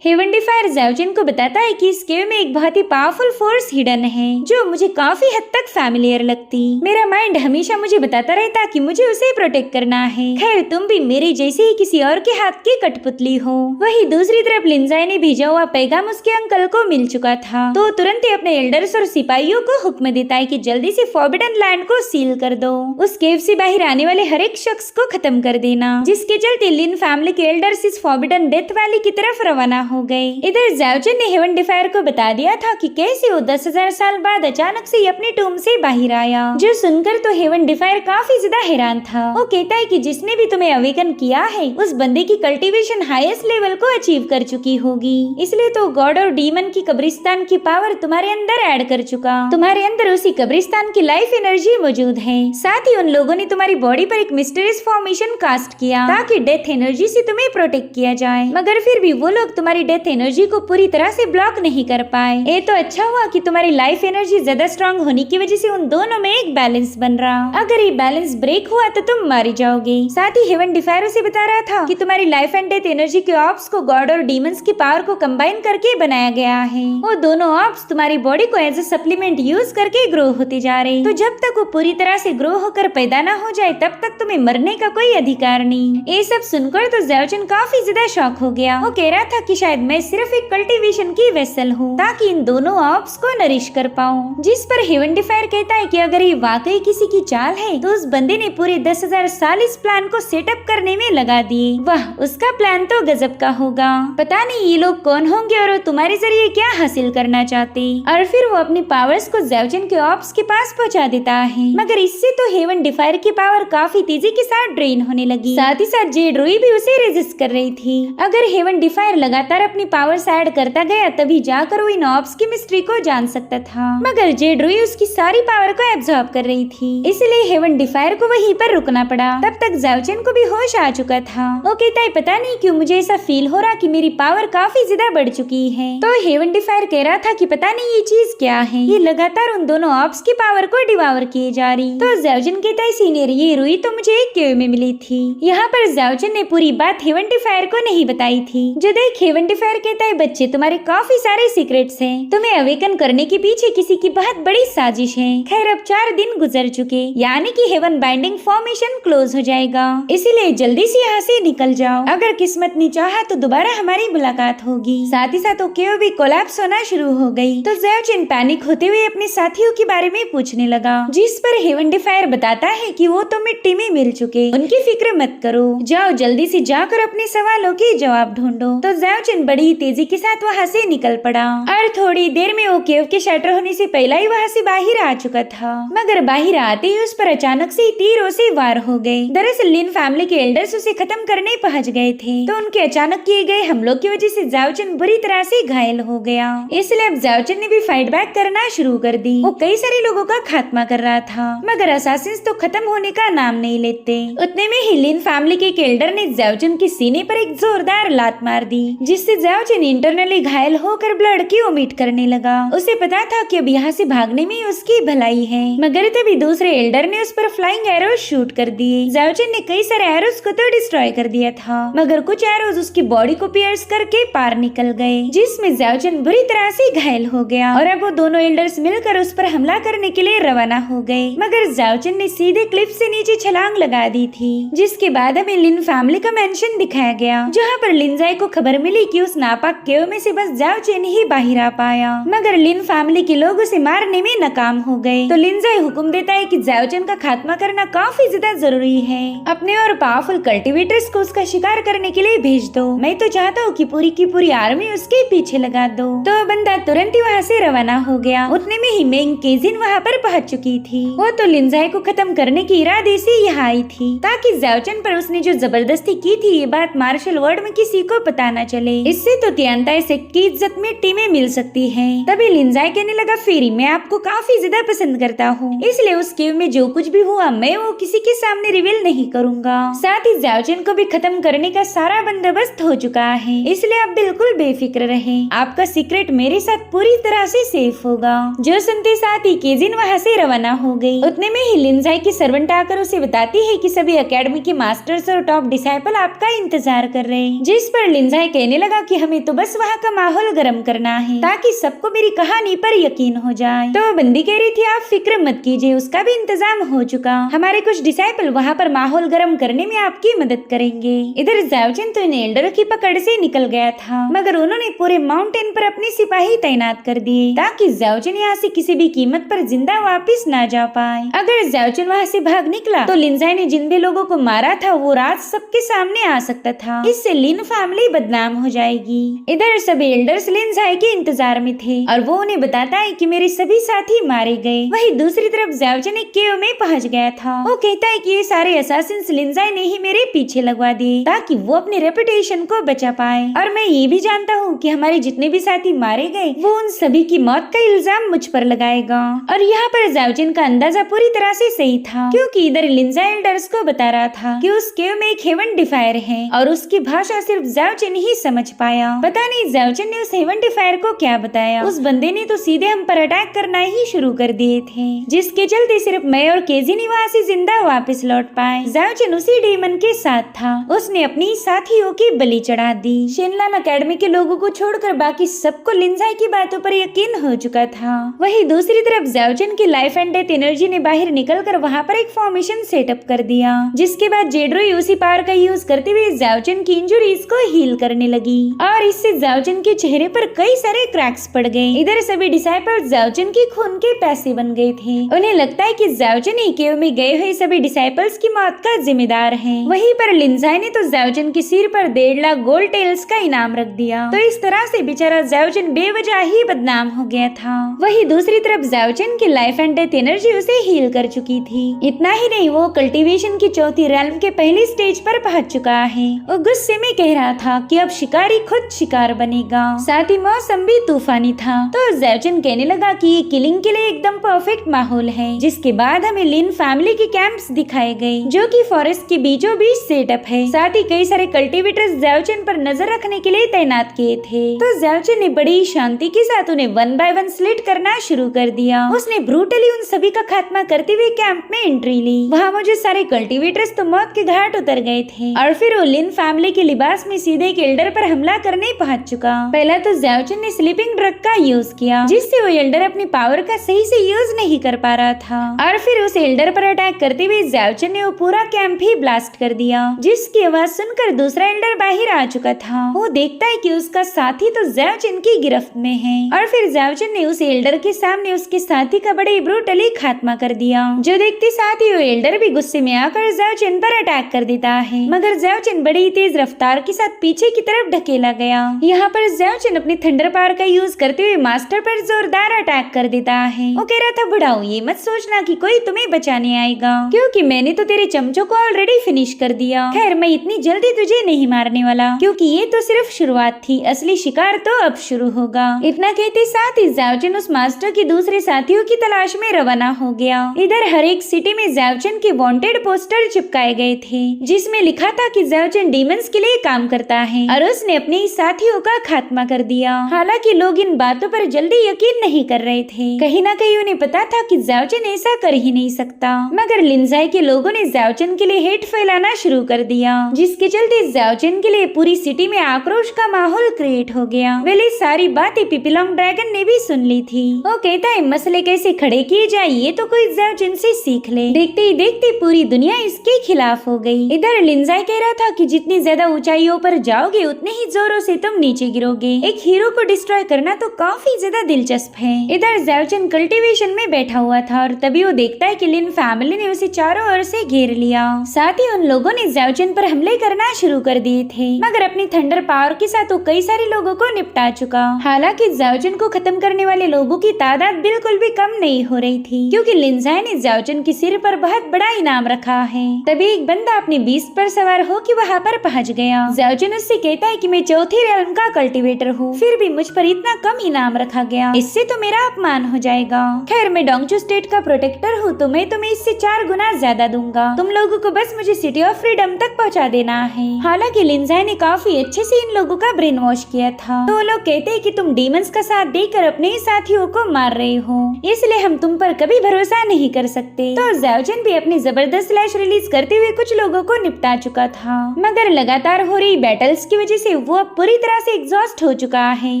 हेवन डिफायर ज़ाओजिन को बताता है कि इस केव में एक बहुत ही पावरफुल फोर्स हिडन है, जो मुझे काफी हद तक फैमिलियर लगती। मेरा माइंड हमेशा मुझे बताता रहता कि मुझे उसे प्रोटेक्ट करना है। खैर, तुम भी मेरे जैसे ही किसी और के हाथ की कठपुतली हो। वही दूसरी तरफ लिंजाई ने भेजा हुआ पैगाम उसके अंकल को मिल चुका था, तो तुरंत ही अपने एल्डर्स और सिपाहियों को हुक्म देता है कि जल्दी से फॉरबिडन लैंड को सील कर दो। उस केव से बाहर आने वाले हर एक शख्स को खत्म कर देना, जिसके चलते लिन फैमिली के एल्डर्स इस फॉरबिडन डेथ वैली की तरफ रवाना हो गए। इधर ज़ाओजिन ने हेवन डिफायर को बता दिया था कि कैसे वो 10,000 साल बाद अचानक से अपने टूम से बाहर आया, जो सुनकर तो हेवन डिफायर काफी ज्यादा हैरान था। वो कहता है कि जिसने भी तुम्हें अवेकन किया है, उस बंदे की कल्टीवेशन हाईएस्ट लेवल को अचीव कर चुकी होगी, इसलिए तो गॉड और डीमन की कब्रिस्तान की पावर तुम्हारे अंदर ऐड कर चुका। तुम्हारे अंदर उसी कब्रिस्तान की लाइफ एनर्जी मौजूद है। साथ ही उन लोगों ने तुम्हारी बॉडी पर एक मिस्टीरियस फॉर्मेशन कास्ट किया ताकि डेथ एनर्जी से तुम्हें प्रोटेक्ट किया जाए, मगर फिर भी वो लोग तुम्हारी डेथ एनर्जी को पूरी तरह से ब्लॉक नहीं कर पाए। ये तो अच्छा हुआ कि तुम्हारी लाइफ एनर्जी ज्यादा स्ट्रांग होने की वजह से उन दोनों में एक बैलेंस बन रहा। अगर ये बैलेंस ब्रेक हुआ तो तुम मारे जाओगे। साथ ही हेवन डिफायर उसे बता रहा था कि तुम्हारी लाइफ एंड डेथ एनर्जी के ऑप्स को गॉड और डीमंस की पावर को कंबाइन करके बनाया गया है। वो दोनों ऑप्स तुम्हारी बॉडी को एज ए सप्लीमेंट यूज करके ग्रो होते जा रहे, तो जब तक वो पूरी तरह से ग्रो होकर पैदा न हो जाए तब तक तुम्हें मरने का कोई अधिकार नहीं। ये सब सुनकर तो ज़ाओजिन काफी ज्यादा शॉक हो गया। वो कह रहा था कि शायद मैं सिर्फ एक कल्टीवेशन की वेसल हूँ ताकि इन दोनों ऑप्स को नरिश कर पाऊँ। जिस पर हेवन डिफायर कहता है कि अगर ये वाकई किसी की चाल है तो उस बंदे ने पूरे 10,000 साल इस प्लान को सेटअप करने में लगा दिए। वाह, उसका प्लान तो गजब का होगा। पता नहीं ये लोग कौन होंगे और वो तुम्हारे जरिए क्या हासिल करना चाहते। और फिर वो अपनी पावर्स को ज़ाओजिन के ऑप्स के पास पहुँचा देता है, मगर इससे तो हेवन डिफायर की पावर काफी तेजी के साथ ड्रेन होने लगी। साथ ही साथ जेड रूई भी उसे रेजिस्ट कर रही थी। अगर हेवन डिफायर लगातार अपनी पावर्स ऐड करता गया तभी जाकर वो इन ऑप्स की मिस्ट्री को जान सकता था, मगर जेड रूई उसकी सारी पावर को एब्जॉर्ब कर रही थी, इसलिए हेवन डिफायर को वहीं पर रुकना पड़ा। तब तक ज़ाओजिन को भी होश आ चुका था। वो कहता है पता नहीं क्यों मुझे ऐसा फील हो रहा कि मेरी पावर काफी ज्यादा बढ़ चुकी है। तो हेवन डिफायर कह रहा था कि पता नहीं ये चीज क्या है, ये लगातार उन दोनों ऑप्स की पावर को डिवावर किए जा रही। तो ज़ाओजिन कहता है सीनियर, ये रूई तो मुझे एक केव में मिली थी। यहाँ पर ज़ाओजिन ने पूरी बात हेवन डिफायर को नहीं बताई थी। जो देख हेवन डिफायर कहता है बच्चे, तुम्हारे काफी सारे सीक्रेट्स हैं, तुम्हें अवेकन करने के पीछे किसी की बहुत बड़ी साजिश है। खैर, अब 4 दिन गुजर चुके, यानी कि हेवन बाइंडिंग फॉर्मेशन क्लोज हो जाएगा, इसीलिए जल्दी से यहाँ से निकल जाओ। अगर किस्मत ने चाहा तो दोबारा हमारी मुलाकात होगी। साथ ही साथ केव भी कोलैप्स होना शुरू हो गई। तो ज़ाओजिन पैनिक होते हुए अपने साथियों के बारे में पूछने लगा, जिस पर हेवन डिफायर बताता है कि वो तो मिट्टी में मिल चुके, उनकी फिक्र मत करो, जाओ जल्दी से जाकर अपने सवालों के जवाब ढूंढो। तो ज़ाओजिन बड़ी तेजी के साथ वहाँ से निकल पड़ा और थोड़ी देर में वो केव के शटर होने से पहले ही वहाँ से बाहर आ चुका था, मगर बाहर आते ही उस पर अचानक से तीरों से वार हो गए। दरअसल लिन फैमिली के एल्डर्स उसे खत्म करने पहुंच गए थे, तो उनके अचानक किए गए हमलों की वजह से ज़ाओजिन बुरी तरह से घायल हो गया। इसलिए अब ज़ाओजिन ने भी फाइट बैक करना शुरू कर दी। वो कई सारे लोगों का खात्मा कर रहा था, मगर असासिन्स तो खत्म होने का नाम नहीं लेते। उतने में ही लिन फैमिली के एल्डर ने ज़ाओजिन के सीने पर एक जोरदार लात मार दी, जिस जिससे जाओचेन इंटरनली घायल होकर ब्लड की वोमिट करने लगा। उसे पता था कि अब यहाँ से भागने में उसकी भलाई है, मगर तभी दूसरे एल्डर ने उस पर फ्लाइंग एरोज शूट कर दिए। जाओचेन ने कई सारे एरोज को तो डिस्ट्रॉय कर दिया था, मगर कुछ एरोज उसकी बॉडी को पियर्स करके पार निकल गए, जिसमें जाओचेन बुरी तरह से घायल हो गया और अब वो दोनों एल्डर्स मिलकर उस पर हमला करने के लिए रवाना हो गए। मगर जाओचेन ने सीधे क्लिफ से नीचे छलांग लगा दी थी, जिसके बाद हमें लिन फैमिली का मेंशन दिखाया गया, जहाँ पर लिंजाई को खबर मिली कि उस नापाक केव में से बस जाओचेन ही बाहर आ पाया, मगर लिन फैमिली के लोग उसे मारने में नाकाम हो गए। तो लिंजाई हुक्म देता है कि जाओचेन का खात्मा करना काफी ज्यादा जरूरी है, अपने और पावरफुल कल्टिवेटर्स को उसका शिकार करने के लिए भेज दो। मैं तो चाहता हूँ कि पूरी की पूरी आर्मी उसके पीछे लगा दो। तो बंदा तुरंत ही वहाँ से रवाना हो गया। उतने में ही मेंग केजिन वहाँ पर पहुँच चुकी थी। वो तो लिंजाई को खत्म करने के इरादे से यहाँ आई थी, ताकि जाओचेन पर उसने जो जबरदस्ती की थी ये बात मार्शल वर्ल्ड में किसी को पता न चले। इससे तो तियांताई से की इज्जत मिट्टी में मिल सकती है। तभी लिंजाई कहने लगा, फेरी मैं आपको काफी ज्यादा पसंद करता हूँ, इसलिए उस केव में जो कुछ भी हुआ मैं वो किसी के सामने रिवील नहीं करूँगा। साथ ही जाओचेन को भी खत्म करने का सारा बंदोबस्त हो चुका है, इसलिए आप बिल्कुल बेफिक्र रहें। आपका सीक्रेट मेरे साथ पूरी तरह से सेफ होगा। जो सुनते साथ ही केजिन वहाँ से रवाना हो गई। उतने में ही लिंजाई की सर्वेंट आकर उसे बताती है कि सभी एकेडमी के मास्टर्स और टॉप डिसाइपल आपका इंतजार कर रहे हैं। जिस पर लिंजाई कहने लगा कि हमें तो बस वहाँ का माहौल गर्म करना है, ताकि सबको मेरी कहानी पर यकीन हो जाए। तो बंदी कह रही थी, आप फिक्र मत कीजिए, उसका भी इंतजाम हो चुका। हमारे कुछ डिसाइपल वहाँ पर माहौल गर्म करने में आपकी मदद करेंगे। इधर जाओचेन तो इन एल्डरों की पकड़ से निकल गया था, मगर उन्होंने पूरे माउंटेन पर अपने सिपाही तैनात कर दिए, ताकि जाओचेन यहाँ से किसी भी कीमत पर जिंदा वापस ना जा पाए। अगर जाओचेन वहाँ से भाग निकला तो लिंजाई ने जिन भी लोगों को मारा था वो राज सबके सामने आ सकता था। इससे लिन फैमिली बदनाम हो जाएगी। इधर सभी एल्डर्स लिंजाई के इंतजार में थे और वो उन्हें बताता है कि मेरे सभी साथी मारे गए। वहीं दूसरी तरफ जाओचेन एक केव में पहुंच गया था। वो कहता है कि ये सारे असासिन्स लिंजाई ने ही मेरे पीछे लगवा दिए, ताकि वो अपनी रेपुटेशन को बचा पाए। और मैं ये भी जानता हूँ कि हमारे जितने भी साथी मारे गए वो उन सभी की मौत का इल्जाम मुझ पर लगाएगा। और यहाँ पर जाओचेन का अंदाजा पूरी तरह से सही था, क्योंकि इधर लिंजाई एल्डर्स को बता रहा था कि उस केव में एक हेवन डिफायर है और उसकी भाषा सिर्फ जाओचेन ही समझ पाया। पता नहीं जाओचेन ने उस हेवन डिफायर को क्या बताया। उस बंदे ने तो सीधे हम पर अटैक करना ही शुरू कर दिए थे, जिसके चलते सिर्फ मैं और केजिन ही वहाँ से जिंदा वापस लौट पाए। जाओचेन उसी डेमन के साथ था, उसने अपनी साथियों की बलि चढ़ा दी। शेनलान अकेडमी के लोगों को छोड़कर बाकी सबको लिंजाई की बातों पर यकीन हो चुका था। वहीं दूसरी तरफ जाओचेन की लाइफ एंड डेथ एनर्जी ने बाहर निकलकर वहाँ पर एक फॉर्मेशन सेटअप कर दिया, जिसके बाद जेड्रोई उसी पावर का यूज करते हुए जाओचेन की इंजुरीज को हील करने लगी और इससे जाओचेन के चेहरे पर कई सारे क्रैक्स पड़ गए। इधर सभी डिसाइपल जाओचेन की खून के पैसे बन गए थे। उन्हें लगता है कि जाओचेन ही केव में गए हुए सभी डिसाइपल्स की मौत का जिम्मेदार है। वहीं पर लिंजाई ने तो जाओचेन के सिर पर 1.5 लाख गोल्ड टेल्स का इनाम रख दिया। तो इस तरह से बेचारा जाओचेन बेवजह ही बदनाम हो गया था। वहीं दूसरी तरफ जाओचेन की लाइफ एंड डेथ एनर्जी उसे हील कर चुकी थी। इतना ही नहीं, वो कल्टीवेशन की चौथी रेल्म के पहले स्टेज पर पहुंच चुका है। वो गुस्से में कह रहा था कि अब शिकारी खुद शिकार बनेगा। साथ ही मौसम भी तूफानी था। तो जाओचेन कहने लगा कि ये किलिंग के लिए एकदम परफेक्ट माहौल है। जिसके बाद हमें लिन फैमिली के कैंप्स दिखाए गए, जो कि फॉरेस्ट के बीचों बीच सेटअप है। साथ ही कई सारे कल्टीवेटर्स जाओचेन पर नजर रखने के लिए तैनात किए थे। तो जाओचेन ने बड़ी शांति के साथ उन्हें 1 बाय 1 स्लिट करना शुरू कर दिया। उसने ब्रूटली उन सभी का खात्मा करते हुए कैंप में एंट्री ली। वहाँ मुझे सारे कल्टीवेटर्स तो मौत के घाट उतर गए थे और फिर वो लिन फैमिली के लिबास में सीधे एक एल्डर पर हमला करने पहुंच चुका। पहला तो जाओचेन ने स्लीपिंग ड्रग का यूज किया, जिससे वो एल्डर अपनी पावर का सही से यूज नहीं कर पा रहा था और फिर उस एल्डर पर अटैक करते हुए जाओचेन ने वो पूरा कैंप ही ब्लास्ट कर दिया, जिसकी आवाज सुनकर दूसरा एल्डर बाहर आ चुका था। वो देखता है कि उसका साथी तो जाओचेन की गिरफ्त में है और फिर जाओचेन ने उस एल्डर के सामने उसके साथी का बड़े ब्रूटली खात्मा कर दिया। जो देखते साथ ही वो एल्डर भी गुस्से में आकर जाओचेन पर अटैक कर देता है, मगर जाओचेन बड़ी तेज रफ्तार के साथ पीछे की तरफ ढकेला गया। यहाँ पर जाओचेन अपनी थंडर पावर का यूज करते हुए मास्टर पर जोरदार अटैक कर देता है। वो कह रहा था, बुढ़ाऊ ये मत सोचना कि कोई तुम्हें बचाने आएगा, क्योंकि मैंने तो तेरे चमचों को ऑलरेडी फिनिश कर दिया। खैर मैं इतनी जल्दी तुझे नहीं मारने वाला, क्योंकि ये तो सिर्फ शुरुआत थी, असली शिकार तो अब शुरू होगा। इतना कहते साथ ही जाओचेन उस मास्टर के दूसरे साथियों की तलाश में रवाना हो गया। इधर हर एक सिटी में जाओचेन के वांटेड पोस्टर चिपकाए गए थे, जिसमें लिखा था कि जाओचेन डीमंस के लिए काम करता है और उसने उसने अपने ही साथियों का खात्मा कर दिया। हालांकि लोग इन बातों पर जल्दी यकीन नहीं कर रहे थे। कहीं ना कहीं उन्हें पता था कि ज़ाओ चेन ऐसा कर ही नहीं सकता, मगर लिनजाई के लोगों ने ज़ाओ चेन के लिए हेट फैलाना शुरू कर दिया, जिसके चलते ज़ाओ चेन के लिए पूरी सिटी में आक्रोश का माहौल क्रिएट हो गया। वेल सारी बातें पिपीलोंग ड्रैगन ने भी सुन ली थी। वो कहता है मसले कैसे खड़े किए जाए ये तो कोई ज़ाओ चेन से सीख ले। देखते ही देखते पूरी दुनिया इसके खिलाफ हो गई। इधर लिनजाई कह रहा था कि जितनी ज्यादा ऊंचाइयों पर जाओगे उतने ही जोरों से तुम नीचे गिरोगे। एक हीरो को डिस्ट्रॉय करना तो काफी ज्यादा दिलचस्प है। इधर ज़ाओ चेन कल्टीवेशन में बैठा हुआ था और तभी वो देखता है कि लिन फैमिली ने उसे चारों ओर से घेर लिया। साथ ही उन लोगों ने ज़ाओ चेन पर हमले करना शुरू कर दिए थे, मगर अपनी थंडर पावर के साथ वो कई सारे लोगों को निपटा चुका। हालांकि ज़ाओ चेन को खत्म करने वाले लोगों की तादाद बिल्कुल भी कम नहीं हो रही थी, क्योंकि लिनजाई ने ज़ाओ चेन के सिर पर बहुत बड़ा इनाम रखा है। तभी एक बंदा अपनी बीस्ट पर सवार हो कि वहाँ पर पहुँच गया। ज़ाओ चेन उससे कहता है कि मैं चौथी रेलम का कल्टीवेटर हूँ, फिर भी मुझ पर इतना कम इनाम रखा गया, इससे तो मेरा अपमान हो जाएगा। खैर मैं डोंगचू स्टेट का प्रोटेक्टर हूँ तो मैं तुम्हें इससे 4 गुना ज्यादा दूंगा। तुम लोगों को बस मुझे सिटी ऑफ फ्रीडम तक पहुँचा देना है। हालांकि लिनजाई ने काफी अच्छे से इन लोगों का ब्रेन वॉश किया था, तो लोग कहते हैं कि तुम डीमंस का साथ देकर अपने ही साथियों को मार रहे हो, इसलिए हम तुम पर कभी भरोसा नहीं कर सकते। तो ज़ाओ चेन भी अपनी जबरदस्त स्लैश रिलीज करते हुए कुछ लोगों को निपटा चुका था, मगर लगातार हो रही बैटल्स की वजह से वो अब पूरी तरह से एग्जॉस्ट हो चुका है,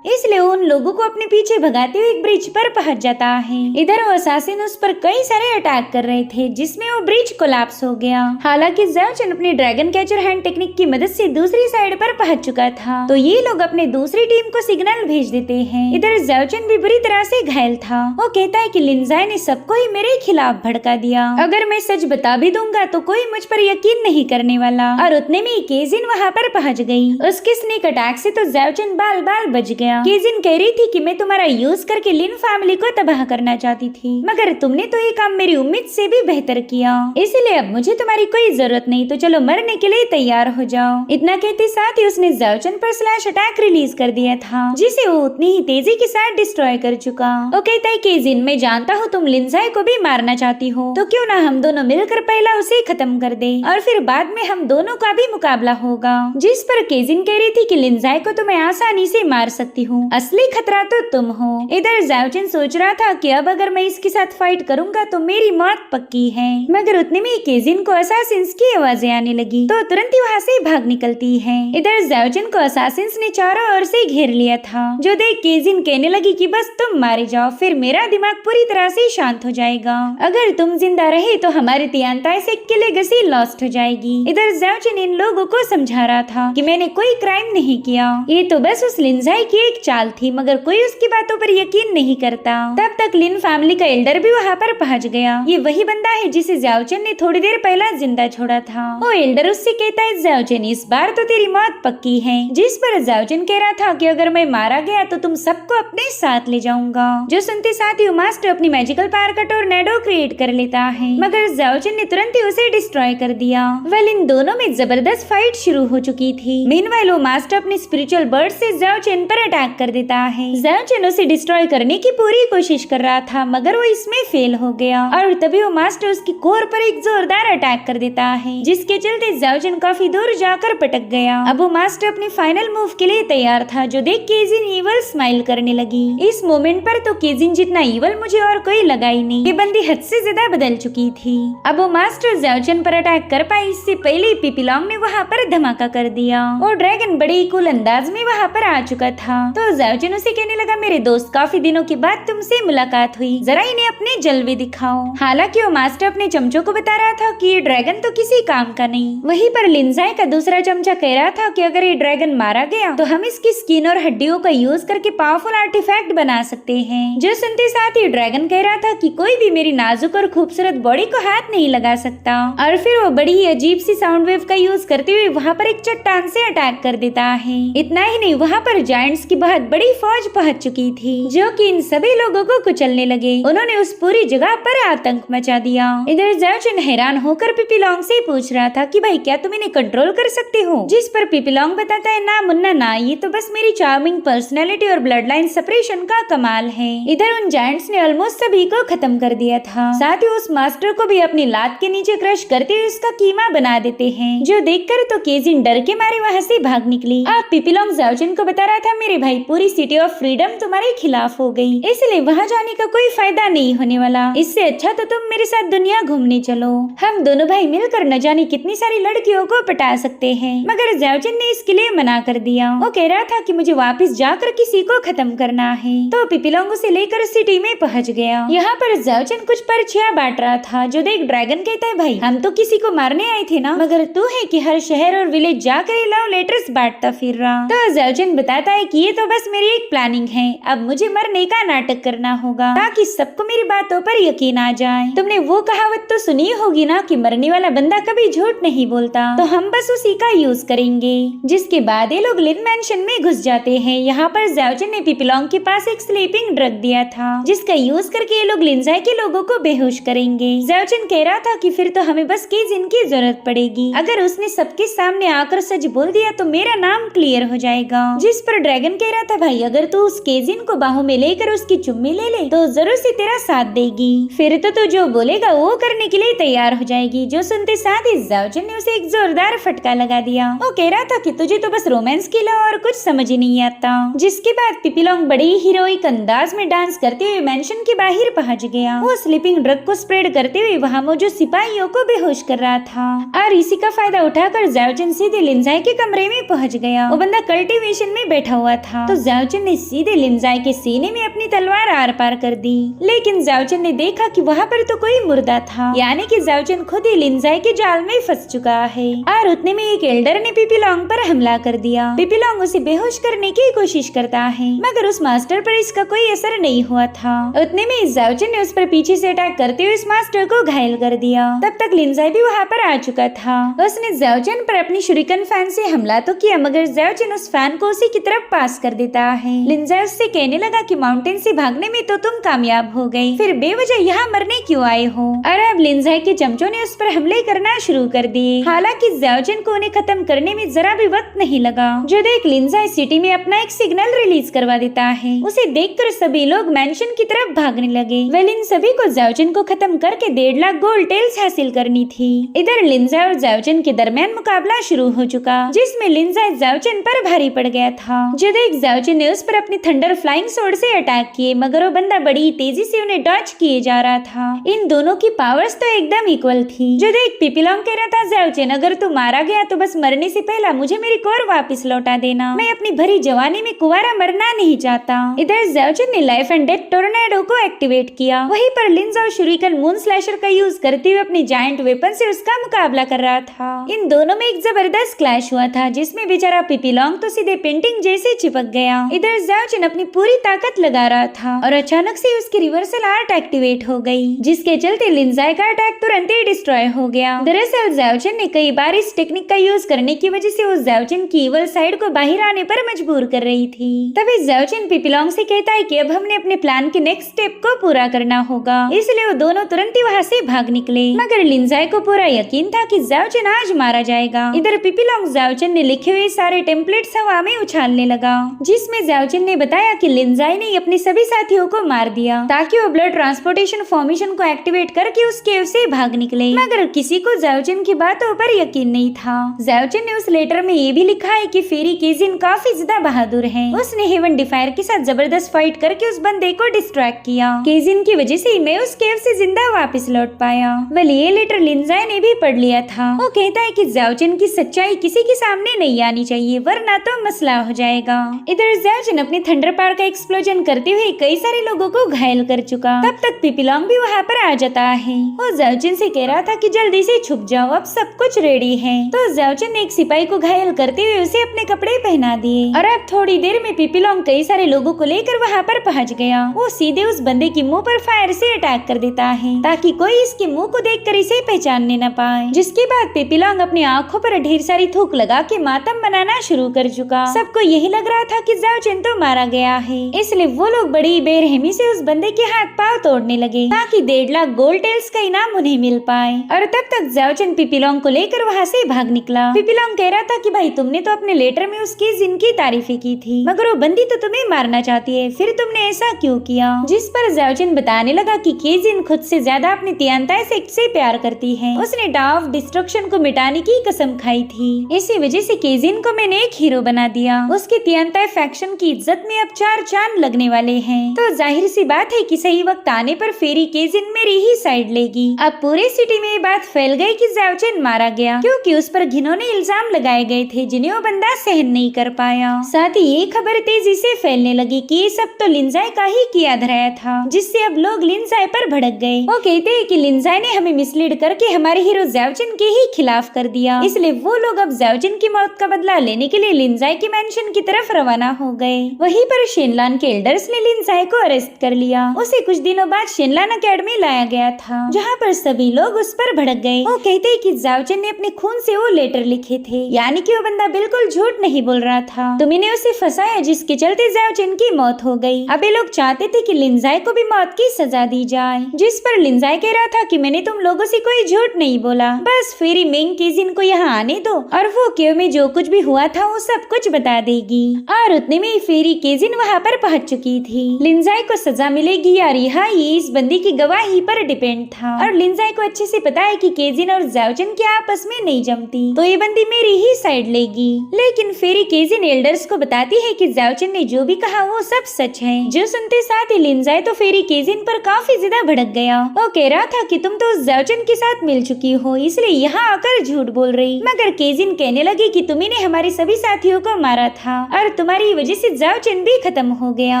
इसलिए उन लोगों को अपने पीछे भगाते हुए एक ब्रिज पर पहुंच जाता है। इधर वो असासिन उस पर कई सारे अटैक कर रहे थे, जिसमें वो ब्रिज कोलैप्स हो गया। हालांकि ज़ाओ चेन अपनी ड्रैगन कैचर हैंड टेक्निक की मदद से दूसरी साइड पर पहुंच चुका था, तो ये लोग अपने दूसरी टीम को सिग्नल भेज देते हैं। इधर ज़ाओ चेन भी बुरी तरह से घायल था। वो कहता है कि लिनजाई ने सबको ही मेरे खिलाफ भड़का दिया, अगर मैं सच बता भी दूंगा तो कोई मुझ पर यकीन नहीं करने वाला। और उतने में केजिन वहाँ पर पहुँच गई। उसके स्नेक अटैक से तो ज़ाओ चेन बाल बाल बच गया। केजिन कह रही थी कि मैं तुम्हारा यूज करके लिन फैमिली को तबाह करना चाहती थी, मगर तुमने तो ये काम मेरी उम्मीद से भी बेहतर किया, इसलिए अब मुझे तुम्हारी कोई जरूरत नहीं, तो चलो मरने के लिए तैयार हो जाओ। इतना कहते साथ ही उसने ज़ाओ चेन पर स्लैश अटैक रिलीज कर दिया था, जिसे वो उतनी ही तेजी के साथ डिस्ट्रॉय कर चुका। वो कहता है केजिन मैं जानता हूँ तुम लिनजाई को भी मारना चाहती हो, तो क्यों ना हम दोनों मिलकर पहला उसे खत्म कर दे और फिर बाद में हम दोनों का भी मुकाबला होगा। जिस पर केजिन कह रही थी कि लिनजाई को तो मैं आसानी से मार सकती हूँ, असली खतरा तो तुम हो। इधर ज़ाओ चेन सोच रहा था कि अब अगर मैं इसके साथ फाइट करूंगा तो मेरी मौत पक्की है, मगर उतने में केजिन को असासिन्स की आवाजें आने लगी, तो तुरंत ही वहाँ से भाग निकलती है। इधर ज़ाओ चेन को असासिन्स ने चारों ओर से घेर लिया था, जो देख केजिन कहने लगी कि बस तुम मारे जाओ, फिर मेरा दिमाग पूरी तरह से शांत हो जाएगा। अगर तुम जिंदा रहे तो हमारी तियानताई से की लेगेसी लॉस्ट हो जाएगी। इधर ज़ाओ चेन इन लोगों को समझा रहा था कि मैंने कोई क्राइम नहीं किया, ये तो बस उस लिनजाई की एक चाल थी, मगर कोई उसकी बातों पर यकीन नहीं करता। तब तक लिन फैमिली का एल्डर भी वहाँ पर पहुँच गया। ये वही बंदा है जिसे ज़ाओ चेन ने थोड़ी देर पहला जिंदा छोड़ा था। वो एल्डर उससे कहता है ज़ाओ चेन इस बार तो तेरी मौत पक्की है। जिस पर ज़ाओ चेन कह रहा था कि अगर मैं मारा गया तो तुम सबको अपने साथ ले जाऊंगा। जो सुनते साथ ही मास्टर अपनी मैजिकल पावर का टोर्नेडो क्रिएट कर लेता है, मगर ज़ाओ चेन ने तुरंत ही उसे डिस्ट्रॉय कर दिया। वेल इन दोनों में जबरदस्त फाइट शुरू हो चुकी थी। मीनवाइल वो मास्टर अपनी स्पिरिचुअल बर्ड से ज़ाओ चेन पर अटैक कर देता है। ज़ाओ चेन उसे डिस्ट्रॉय करने की पूरी कोशिश कर रहा था, मगर वो इसमें फेल हो गया और तभी वो मास्टर उसकी कोर पर एक जोरदार अटैक कर देता है, जिसके चलते ज़ाओ चेन काफी दूर जाकर पटक गया। अब वो मास्टर अपने फाइनल मूव के लिए तैयार था, जो देख केजिन ईवल स्माइल करने लगी। इस मोमेंट पर तो केजिन जितना ईवल मुझे और कोई लगा ही नहीं। ये बंदी हद से ज्यादा बदल चुकी थी। अब वो मास्टर ज़ाओ चेन पर अटैक कर पाई, इससे पहले पिपीलोंग ने वहाँ पर धमाका कर दिया। वो ड्रैगन बड़े ही कूल अंदाज में वहाँ पर आ चुका था, तो ज़ाओ चेन उसे कहने लगा मेरे दोस्त काफी दिनों के बाद तुमसे मुलाकात हुई, जरा इन्हें अपने जलवे दिखाओ। हालांकि वो मास्टर अपने चमचों को बता रहा था कि ये ड्रैगन तो किसी काम का नहीं। वहीं पर लिनजाई का दूसरा चमचा कह रहा था कि अगर ये ड्रैगन मारा गया तो हम इसकी स्किन और हड्डियों का यूज करके पावरफुल आर्टिफैक्ट बना सकते हैं। जो सुनते साथ ही ड्रैगन कह रहा था कि कोई भी मेरी नाजुक और खूबसूरत बॉडी को हाथ नहीं लगा सकता, और फिर वो बड़ी ही अजीब सी साउंड वेव का यूज करते हुए वहाँ पर एक चट्टान से अटैक कर देता है। इतना ही नहीं, वहाँ पर जायंट्स की बहुत बड़ी फौज पहुंच चुकी थी, जो कि इन सभी लोगों को कुचलने लगे। उन्होंने उस पूरी जगह पर आतंक मचा दिया। इधर ज़ाओ हैरान होकर पिपीलोंग से पूछ रहा था कि भाई क्या तुम इन्हें कंट्रोल कर सकते हो, जिस पर पिपीलोंग बताता है ना मुन्ना ना, ये तो बस मेरी चार्मिंग पर्सनैलिटी और ब्लड लाइन सेपरेशन का कमाल है। इधर उन जायंट्स ने ऑलमोस्ट सभी को खत्म कर दिया था, साथ ही उस मास्टर को भी अपनी लात के नीचे क्रश करते हुए उसका कीमा बना देते हैं, जो देखकर तो केजिन डर के मारे वहाँ से भाग निकली। अब पिपीलोंग ज़ाओ को बता रहा था मेरे भाई पूरी सिटी ऑफ फ्रीडम तुम्हारे खिलाफ हो गई, इसलिए वहाँ जाने का कोई फायदा नहीं होने वाला। इससे अच्छा तो तुम मेरे साथ दुनिया घूमने चलो, हम दोनों भाई मिलकर न जाने कितनी सारी लड़कियों को पटा सकते हैं। मगर ज़ाओ ने इसके लिए मना कर दिया। वो कह रहा था कि मुझे वापस जाकर किसी को खत्म करना है। तो पिपीलोंग उसे लेकर सिटी में पहुंच गया। यहाँ पर ज़ाओ कुछ पर्चियां बांट रहा था, जो देख ड्रैगन कहता है भाई हम तो किसी को मारने आए थे ना, मगर तू है कि हर शहर और विलेज जाकर लव लेटर्स बांटता फिर रहा। तो ज़ाओ बताता है कि ये तो बस मेरी एक प्लानिंग है, अब मुझे मरने का नाटक करना होगा ताकि सबको मेरी बातों पर यकीन आ जाए। तुमने वो कहावत तो सुनी होगी ना कि मरने वाला बंदा कभी झूठ नहीं बोलता, तो हम बस उसी का यूज करेंगे। जिसके बाद ये लोग लिन मैंशन में घुस जाते हैं। यहाँ पर ज़ाओ ने पिपीलोंग के पास एक स्लीपिंग ड्रग दिया था, जिसका यूज करके ये लोग लिनजाई के लोगों को बेहोश करेंगे। ज़ाओ कह रहा था कि फिर तो हमें बस केजिन की जरूरत पड़ेगी, अगर उसने सबके सामने आकर सच बोल दिया तो मेरा नाम क्लियर हो जाएगा। जिस पर ड्रैगन कह रहा था भाई अगर तू उस केजिन को बाहों में लेकर उसकी चुम्मी ले ले तो जरूर से तेरा साथ देगी, फिर तो तू जो बोलेगा वो करने के लिए तैयार हो जाएगी। जो सुनते साथ ही ज़ाओ ने उसे एक जोरदार फटका लगा दिया। वो कह रहा था कि तुझे तो बस रोमांस के अलावा और कुछ समझ ही नहीं आता। जिसके बाद पिपीलोंग बड़ी हीरोइक अंदाज में डांस करते हुए मेंशन के बाहर पहुंच गया। वो स्लीपिंग ड्रग को स्प्रेड करते हुए वहाँ मौजूद सिपाहियों को बेहोश कर रहा था और इसी का फायदा उठाकर ज़ाओ सीधे लिनजाई के कमरे में पहुंच गया। वो बंदा कल्टीवेशन में बैठा हुआ था, तो ज़ाओ ने सीधे लिनजाई के सीने में अपनी तलवार आर पार कर दी। लेकिन ज़ाओ ने देखा कि वहाँ पर तो कोई मुर्दा था, यानी कि ज़ाओ खुद ही लिनजाई के जाल में फंस चुका है। और उतने में एक एल्डर ने पिपीलोंग पर हमला कर दिया। पिपीलोंग उसे बेहोश करने की कोशिश करता है, मगर उस मास्टर पर इसका कोई असर नहीं हुआ था। उतने में ज़ाओ ने उस पर पीछे से अटैक करते हुए इस मास्टर को घायल कर दिया। तब तक लिनजाई भी वहाँ पर आ चुका था। उसने ज़ाओ पर अपनी शुरिकन फैन से हमला तो किया, मगर ज़ाओ उस फैन को उसी की तरफ पास कर देता है। लिनजाई उससे कहने लगा कि माउंटेन से भागने में तो तुम कामयाब हो गई, फिर बेवजह यहाँ मरने क्यों आए हो। और अब लिनजाई के चमचों ने उस पर हमले करना शुरू कर दिए। हालांकि ज़ाओ को उन्हें खत्म करने में जरा भी वक्त नहीं लगा। जो देख लिनजाई सिटी में अपना एक सिग्नल रिलीज करवा देता है। उसे देखकर सभी लोग मेंशन की तरफ भागने लगे। वेल इन सभी को ज़ाओ को खत्म करके 1.5 लाख गोल्ड टेल्स हासिल करनी थी। इधर लिनजाई और ज़ाओ के दरमियान मुकाबला शुरू हो चुका, जिसमें लिनजाई ज़ाओ पर भारी पड़ गया था। जो देख ज़ाओ ने उस पर अपने थंडर फ्लाइंग स्वॉर्ड से अटैक किए, मगर वो बंदा बड़ी तेजी से उन्हें डॉज किए जा रहा था। इन दोनों की पावर्स तो एकदम इक्वल थी। जो देख पिपीलोंग कह रहा था ज़ाओ अगर तू मारा गया तो बस मरने से पहला मुझे मेरी कोर वापस लौटा देना, मैं अपनी भरी जवानी में कुंवारा मरना नहीं चाहता। इधर ज़ाओ ने लाइफ एंड डेथ टोर्नेडो को एक्टिवेट किया। वहीं पर लिनजाई शुरिकन मून स्लैशर का यूज करते हुए अपनी जायंट वेपन से उसका मुकाबला कर रहा था। इन दोनों में एक जबरदस्त क्लैश हुआ था, जिसमें बेचारा पिपीलोंग तो सीधे पेंटिंग जैसे चिपक गया। इधर ज़ाओ अपनी पूरी ताकत लगा रहा था और अचानक से उसकी रिवर्सल आर्ट एक्टिवेट हो गई, जिसके चलते लिनजाई का अटैक तुरंत ही डिस्ट्रॉय हो गया। दरअसल ज़ाओ ने कई बार इस टेक्निक का यूज करने की वजह से उस ज़ाओ की इवल साइड को बाहर आने पर मजबूर कर रही थी। तभी ज़ाओ पिपीलोंग से कहता है कि अब हमने अपने प्लान के नेक्स्ट स्टेप को पूरा करना होगा, इसलिए वो दोनों तुरंत ही वहाँ से भाग निकले। मगर लिनजाई को पूरा यकीन था कि ज़ाओ आज मारा जाएगा। इधर पिपीलोंग ज़ाओ ने लिखे हुए सारे टेम्पलेट्स हवा में उछालने लगा, जिसमें ज़ाओ ने बताया कि लिनजाई ने अपने सभी साथियों को मार दिया ताकि वो ब्लड ट्रांसपोर्टेशन फॉर्मेशन को एक्टिवेट करके उस केव से भाग निकले। मगर किसी को ज़ाओ की बातों पर यकीन नहीं था। ज़ाओ ने उस लेटर में ये भी लिखा है कि फेरी केजिन काफी ज्यादा बहादुर है। उसने हेवन डिफायर के साथ जबरदस्त फाइट करके उस बंदे को डिस्ट्रैक्ट किया। केजिन की वजह से मैं उस केव से जिंदा वापस लौट पाया। वेल ये लेटर लिनजाई ने भी पढ़ लिया था। वो कहता है कि ज़ाओ की सच्चाई किसी के सामने नहीं आनी चाहिए, वरना तो मसला हो जाएगा। इधर ज़ाओ अपने थंडर पावर का एक्सप्लोजन करते हुए कई सारे लोगों को घायल कर चुका। तब तक पिपीलोंग भी वहाँ पर आ जाता है। वो ज़ाओ से कह रहा था कि जल्दी से छुप जाओ, अब सब कुछ रेडी है। तो ज़ाओ ने एक सिपाही को घायल करते हुए उसे अपने कपड़े पहना दिए और अब थोड़ी देर में पिपीलोंग कई सारे लोगों को लेकर वहाँ पर पहुँच गया। वो सीधे उस बंदे की मुंह पर फायर से अटैक कर देता है ताकि कोई इसके मुंह को देखकर इसे पहचानने न पाए। जिसके बाद पिपीलोंग अपनी आंखों पर ढेर सारी थूक लगा के मातम बनाना शुरू कर चुका। सबको यही लग रहा था कि जाओ चिन तो मारा गया है, इसलिए वो लोग बड़ी बेरहमी से उस बंदे के हाथ पांव तोड़ने लगे ताकि 1.5 लाख गोल्ड टेल्स का इनाम उन्हें मिल पाए। और तब तक जाओ चिन पिपीलोंग को लेकर वहाँ से भाग निकला। पिपीलोंग कह रहा था कि भाई तुमने तो अपने लेटर में उसकी जिनकी तारीफें की थी, मगर वो बंदी तो तुम्हें मारना चाहती है, फिर तुमने ऐसा क्यों किया? जिस पर जाओ चिन बताने लगा कि केजिन खुद से ज्यादा अपनी तियांताई से प्यार करती है, उसने टावर ऑफ डिस्ट्रक्शन को मिटाने की कसम खाई थी, इसी वजह से केजिन को मैंने एक हीरो बना दिया। उसके तियांताई फैक्शन की इज्जत में अब 4 चांद लगने वाले हैं, तो जाहिर सी बात है कि सही वक्त आने पर फेरी केजिन मेरी ही साइड लेगी। अब पूरे सिटी में ये बात फैल गई कि जाओ चिन मारा गया क्योंकि उस पर घिनौने इल्जाम लगाए गए थे जिन्हें वो बंदा सहन नहीं कर पाया। साथ ही ये खबर तेजी से फैलने लगी कि ये सब तो लिंजाई का ही किया धराया था, जिससे अब लोग लिंजाई पर भड़क गए। वो कहते हैं कि लिंजाई ने हमें मिसलीड करके हमारे हीरो जाओ चिन के ही खिलाफ कर दिया, इसलिए वो लोग अब जाओ चिन की मौत का बदला लेने के लिए लिंजाई के मेंशन की तरफ रवाना हो गए। वहीं पर शेनलान के एल्डर्स ने लिंजाई को अरेस्ट कर लिया। उसे कुछ दिनों बाद शेनलान अकेडमी लाया गया था, जहाँ पर सभी लोग उस पर भड़क गए। वो कहते हैं कि जाओ चिन ने अपने खून से वो लेटर लिखे थे, यानी कि वो बंदा बिल्कुल झूठ नहीं बोल रहा था। तुम्हें उसे फंसाया जिसके चलते जाओ चिन की मौत हो गई। अब ये लोग चाहते थे कि लिंजाई को भी मौत की सजा दी जाए, जिस पर लिंजाई कह रहा था कि मैंने तुम लोगों से कोई झूठ नहीं बोला, बस फेरी मेंग केजिन को यहाँ आने दो और वो केव में जो कुछ भी हुआ था वो सब कुछ बता देगी। और उतने में फेरी केजिन वहाँ पर पहुँच चुकी थी। लिंजाई को सजा मिलेगी या रिहाई इस बंदी की गवाही पर डिपेंड था, और लिंजाई को अच्छे से पता है कि केजिन और जाओ चिन के आपस में नहीं जमती, तो ये बंदी मेरी ही साइड लेगी। लेकिन फेरी केजिन एल्डर्स को बताती है कि जाओ चिन ने जो भी कहा वो सब सच है। जो सुनते साथ ही लिंजाई तो फेरी केजिन पर काफी ज्यादा भड़क गया। वो कह रहा था कि तुम तो उस जाओ चिन के साथ मिल चुकी हो, इसलिए यहाँ आकर झूठ बोल रही। मगर केजिन कहने लगी कि तुम्ही ने हमारे सभी साथियों को मारा था और तुम्हारी वजह से जाओ चिन भी खत्म हो गया।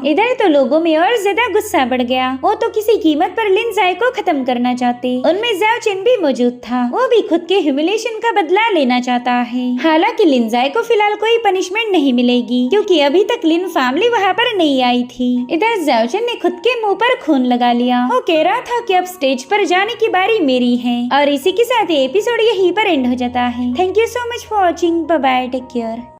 इधर तो लोगों में और ज्यादा गुस्सा बढ़ गया। वो तो किसी कीमत पर लिंजाई को खत्म करना चाहते। उनमें जाओ चिन भी मौजूद था, वो भी खुद के ह्यूमिलेशन का बदला लेना चाहता है। हालांकि लिंजाई को फिलहाल कोई पनिशमेंट नहीं मिलेगी क्योंकि अभी तक लिन फैमिली वहाँ पर नहीं आई थी। इधर जाओ चिन ने खुद के मुंह पर खून लगा लिया। वो कह रहा था कि अब स्टेज पर जाने की बारी मेरी है। और इसी के साथ ये एपिसोड यहीं पर एंड हो जाता है। Thank you so much for watching. Bye bye, take care.